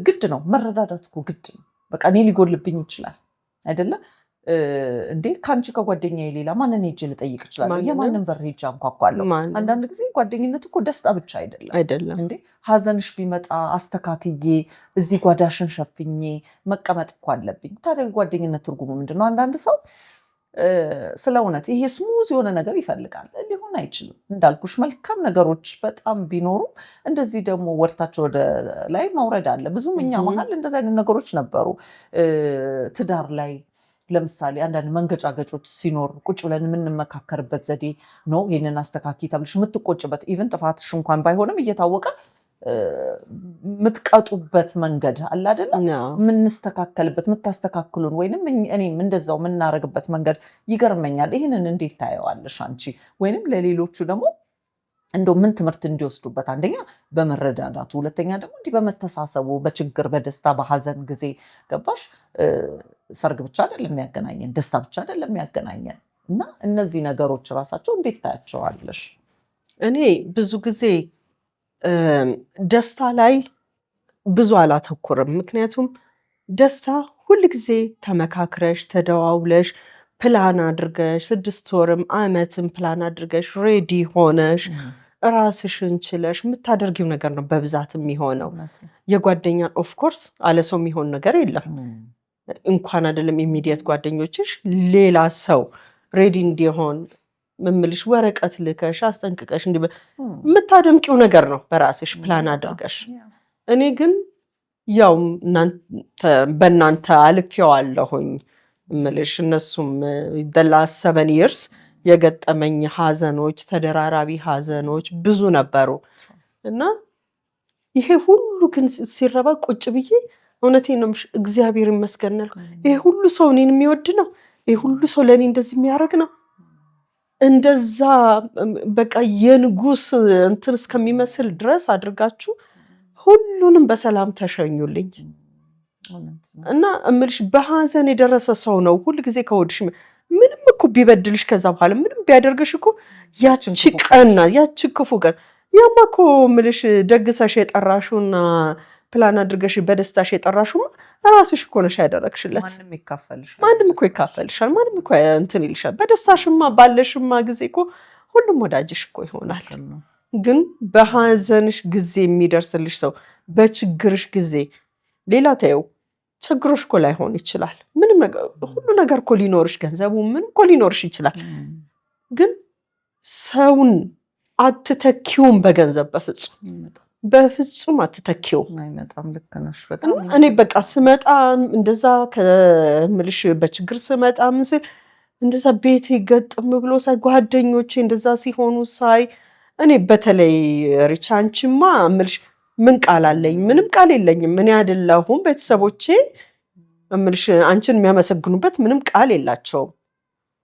ግድ ነው። መረዳዳት እኮ ግድ ነው። በቃ እኔ ሊጎልብኝ ይችላል አይደለ እንዴ? ከአንቺ ከጓደኛዬ ሌላ ማንን ሄጄ ልጠይቅ እችላለሁ? የማንን በር ሄጄ አንኳኳለሁ? አንዳንድ ጊዜ ጓደኝነት እኮ ደስታ ብቻ አይደለም እንዴ? ሀዘንሽ ቢመጣ አስተካክዬ እዚህ ጓዳሽን ሸፍኜ መቀመጥ እኮ አለብኝ። ታዲያ ጓደኝነት ትርጉሙ ምንድነው? አንዳንድ ሰው ስለ እውነት ይሄ ስሙዝ የሆነ ነገር ይፈልጋል። ሊሆን አይችልም። እንዳልኩሽ መልካም ነገሮች በጣም ቢኖሩ እንደዚህ ደግሞ ወርታቸው ወደ ላይ መውረድ አለ። ብዙም እኛ መሀል እንደዚህ አይነት ነገሮች ነበሩ። ትዳር ላይ ለምሳሌ አንዳንድ መንገጫገጮች ሲኖር ቁጭ ብለን የምንመካከርበት ዘዴ ነው። ይህንን አስተካኪ ተብልሽ የምትቆጭበት ኢቭን ጥፋትሽ እንኳን ባይሆንም እየታወቀ የምትቀጡበት መንገድ አለ አይደለ? የምንስተካከልበት የምታስተካክሉን ወይንም እኔም እንደዛው የምናደርግበት መንገድ ይገርመኛል። ይህንን እንዴት ታየዋለሽ አንቺ? ወይንም ለሌሎቹ ደግሞ እንደው ምን ትምህርት እንዲወስዱበት፣ አንደኛ በመረዳዳቱ፣ ሁለተኛ ደግሞ እንዲህ በመተሳሰቡ፣ በችግር በደስታ በሀዘን ጊዜ ገባሽ? ሰርግ ብቻ አይደለም የሚያገናኘን፣ ደስታ ብቻ አይደለም የሚያገናኘን እና እነዚህ ነገሮች ራሳቸው እንዴት ታያቸዋለሽ? እኔ ብዙ ጊዜ ደስታ ላይ ብዙ አላተኩርም። ምክንያቱም ደስታ ሁል ጊዜ ተመካክረሽ ተደዋውለሽ ፕላን አድርገሽ 6 ወርም ዓመትም ፕላን አድርገሽ ሬዲ ሆነሽ ራስሽን ችለሽ የምታደርጊው ነገር ነው በብዛት የሚሆነው። የጓደኛ ኦፍኮርስ አለ ሰው የሚሆን ነገር የለም። እንኳን አይደለም ኢሚዲየት ጓደኞችሽ ሌላ ሰው ሬዲ እንዲሆን ምምልሽ ወረቀት ልከሽ አስጠንቅቀሽ እንዲህ የምታደምቂው ነገር ነው በራስሽ ፕላን አድርገሽ። እኔ ግን ያው በእናንተ አልፌዋለሁኝ ምልሽ። እነሱም ደላስ 7 years የገጠመኝ ሀዘኖች፣ ተደራራቢ ሀዘኖች ብዙ ነበሩ እና ይሄ ሁሉ ግን ሲረባ ቁጭ ብዬ እውነቴን ነው እግዚአብሔር ይመስገን። ይሄ ሁሉ ሰው እኔን የሚወድ ነው። ይሄ ሁሉ ሰው ለእኔ እንደዚህ የሚያደርግ ነው። እንደዛ በቃ የንጉስ እንትን እስከሚመስል ድረስ አድርጋችሁ ሁሉንም በሰላም ተሸኙልኝ እና እምልሽ በሀዘን የደረሰ ሰው ነው ሁል ጊዜ ከወድሽ ምንም እኮ ቢበድልሽ ከዛ በኋላ ምንም ቢያደርግሽ እኮ ያቺ ቀና ያቺ ክፉ ቀን ያማ እኮ እምልሽ ደግሰሽ የጠራሹና ፕላን አድርገሽ በደስታሽ የጠራሹማ ራስሽ እኮ ነሽ ያደረግሽለት። ማንም እኮ ይካፈልሻል። ማንም እኮ እንትን ይልሻል። በደስታሽማ ባለሽማ ጊዜ እኮ ሁሉም ወዳጅሽ እኮ ይሆናል። ግን በሀዘንሽ ጊዜ የሚደርስልሽ ሰው በችግርሽ ጊዜ ሌላ ተይው፣ ችግሮሽ እኮ ላይሆን ይችላል። ምንም ሁሉ ነገር እኮ ሊኖርሽ፣ ገንዘቡ ምን እኮ ሊኖርሽ ይችላል። ግን ሰውን አትተኪውም በገንዘብ በፍጹም አትተኪው። እኔ በቃ ስመጣ እንደዛ ከምልሽ በችግር ስመጣ ምስል እንደዛ ቤቴ ገጥም ብሎ ሳይ ጓደኞቼ እንደዛ ሲሆኑ ሳይ እኔ በተለይ ሪቻንችማ ምልሽ ምን ቃል አለኝ? ምንም ቃል የለኝም። ምን አይደለሁም። ቤተሰቦቼ ምልሽ አንቺን የሚያመሰግኑበት ምንም ቃል የላቸውም።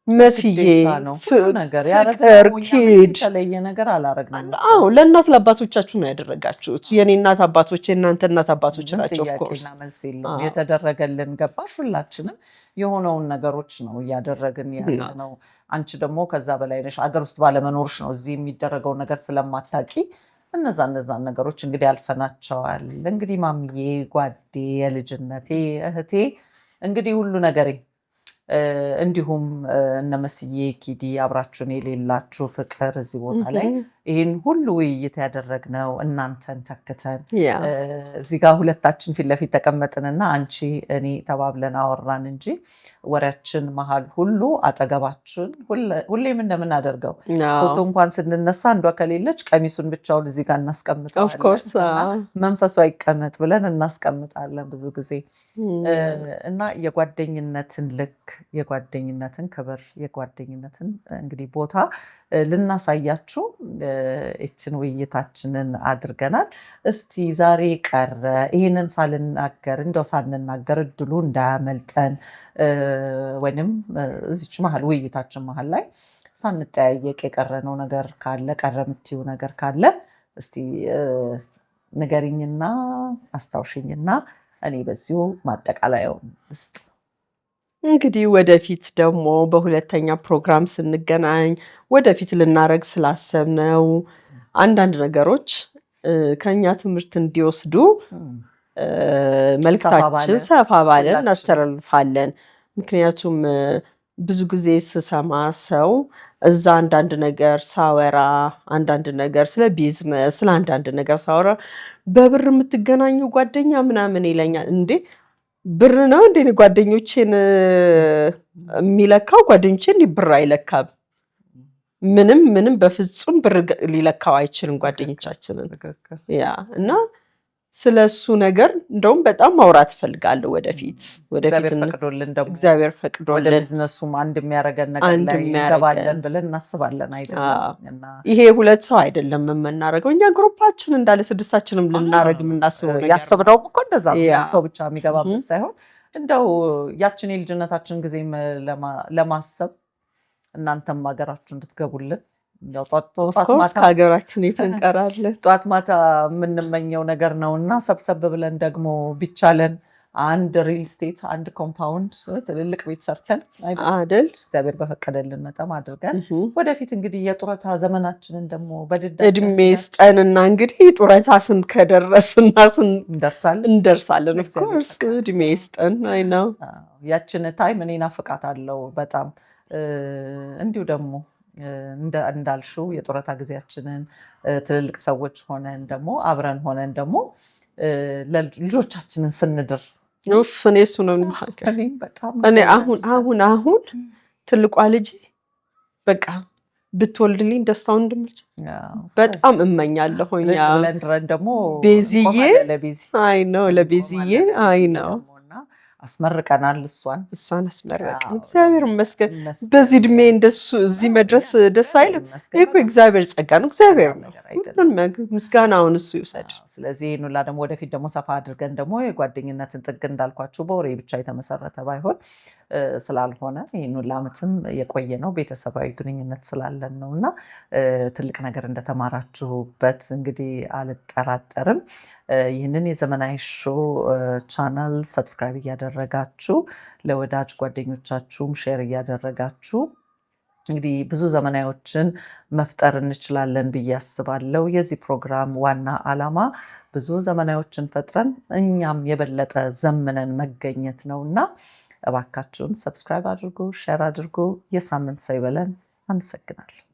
መስዬ ፍቅር ኪድ አዎ ለእናት ለአባቶቻችሁ ነው ያደረጋችሁት። የኔ እናት አባቶች የእናንተ እናት አባቶች ናቸው። ኦፍኮርስ የተደረገልን ገባሽ። ሁላችንም የሆነውን ነገሮች ነው እያደረግን ያለ ነው። አንቺ ደግሞ ከዛ በላይ ነሽ። አገር ውስጥ ባለመኖርሽ ነው እዚህ የሚደረገው ነገር ስለማታቂ እነዛን ነገሮች እንግዲህ አልፈናቸዋል። እንግዲህ ማምዬ፣ ጓዴ፣ የልጅነቴ እህቴ እንግዲህ ሁሉ ነገሬ እንዲሁም እነ መስዬ ኪዲ አብራችሁን የሌላችሁ ፍቅር እዚህ ቦታ ላይ ይህን ሁሉ ውይይት ያደረግነው እናንተን ተክተን እዚህ ጋር ሁለታችን ፊት ለፊት ተቀመጥንና አንቺ እኔ ተባብለን አወራን እንጂ ወሬያችን መሀል ሁሉ አጠገባችን ሁሌም እንደምናደርገው ፎቶ እንኳን ስንነሳ አንዷ ከሌለች ቀሚሱን ብቻውን እዚህ ጋር እናስቀምጣለን መንፈሱ አይቀመጥ ብለን እናስቀምጣለን ብዙ ጊዜ እና የጓደኝነትን ልክ የጓደኝነትን ክብር የጓደኝነትን እንግዲህ ቦታ ልናሳያችሁ እችን ውይይታችንን አድርገናል። እስቲ ዛሬ ቀረ ይህንን ሳልናገር እንደው ሳንናገር እድሉ እንዳያመልጠን ወይንም እዚች መሀል ውይይታችን መሀል ላይ ሳንጠያየቅ የቀረነው ነገር ካለ ቀረ የምትይው ነገር ካለ እስቲ ንገሪኝና አስታውሽኝና እኔ በዚሁ ማጠቃለያውን ውስጥ እንግዲህ ወደፊት ደግሞ በሁለተኛ ፕሮግራም ስንገናኝ ወደፊት ልናረግ ስላሰብነው አንዳንድ ነገሮች ከኛ ትምህርት እንዲወስዱ መልክታችን ሰፋ ባለን እናስተላልፋለን። ምክንያቱም ብዙ ጊዜ ስሰማ ሰው እዛ አንዳንድ ነገር ሳወራ አንዳንድ ነገር ስለ ቢዝነስ ስለ አንዳንድ ነገር ሳወራ በብር የምትገናኙ ጓደኛ ምናምን ይለኛል። እንዴ ብር ነው እንዴ ጓደኞቼን የሚለካው? ጓደኞቼን ብር አይለካም። ምንም በፍጹም ብር ሊለካው አይችልም ጓደኞቻችንን። ያ እና ስለሱ ነገር እንደውም በጣም ማውራት ፈልጋለሁ ወደፊት እግዚአብሔር ፈቅዶልን ወደ ቢዝነሱም አንድ የሚያረገን ነገር ላይ እንገባለን ብለን እናስባለን አይደለም። ይሄ ሁለት ሰው አይደለም የምናረገው እኛ ግሩፓችን እንዳለ ስድስታችንም ልናረግ የምናስበው ነገር ያስብነው እኮ እንደዛ ሰው ብቻ የሚገባበት ሳይሆን እንደው ያችን የልጅነታችን ጊዜ ለማሰብ እናንተም ሀገራችሁ እንድትገቡልን ከሀገራችን የት እንቀራለን? ጠዋት ማታ የምንመኘው ነገር ነው እና ሰብሰብ ብለን ደግሞ ቢቻለን አንድ ሪል ስቴት አንድ ኮምፓውንድ ትልልቅ ቤት ሰርተን አይደል እግዚአብሔር በፈቀደልን መጠን አድርገን ወደፊት እንግዲህ የጡረታ ዘመናችንን ደግሞ እድሜ ስጠንና እንግዲህ ጡረታ ከደረስና እንደርሳለን። ኦፍኮርስ እድሜ ስጠን። አይ ነው ያችን ታይም እኔ ናፍቃታለሁ በጣም እንዲሁ ደግሞ እንዳልሽው የጡረታ ጊዜያችንን ትልልቅ ሰዎች ሆነን ደግሞ አብረን ሆነን ደግሞ ልጆቻችንን ስንድር እኔ እሱ ነው እኔ አሁን ትልቋ ልጅ በቃ ብትወልድልኝ ደስታውን እንድምልጭ በጣም እመኛለሁኝ። ደግሞ ቤዝዬ አይ ነው ለቤዝዬ አይ ነው አስመርቀናል። እሷን አስመረቅን። እግዚአብሔር ይመስገን። በዚህ እድሜ እንደሱ እዚህ መድረስ ደስ አይልም? ይሄ እኮ እግዚአብሔር ጸጋ ነው። እግዚአብሔር ነው ሁሉን ምስጋናውን እሱ ይውሰድ። ስለዚህ ይሄን ሁላ ደግሞ ወደፊት ደግሞ ሰፋ አድርገን ደግሞ የጓደኝነትን ጥግ እንዳልኳችሁ በወሬ ብቻ የተመሰረተ ባይሆን ስላልሆነ ይሄን ሁላ ዓመትም የቆየ ነው ቤተሰባዊ ግንኙነት ስላለን ነው እና ትልቅ ነገር እንደተማራችሁበት እንግዲህ አልጠራጠርም። ይህንን የዘመናዊ ሾው ቻናል ሰብስክራይብ እያደረጋችሁ ለወዳጅ ጓደኞቻችሁም ሼር እያደረጋችሁ እንግዲህ ብዙ ዘመናዊዎችን መፍጠር እንችላለን ብዬ አስባለሁ። የዚህ ፕሮግራም ዋና ዓላማ ብዙ ዘመናዊዎችን ፈጥረን እኛም የበለጠ ዘምነን መገኘት ነውና እባካችሁን ሰብስክራይብ አድርጉ፣ ሼር አድርጉ። የሳምንት ሰው ይበለን። አመሰግናለሁ።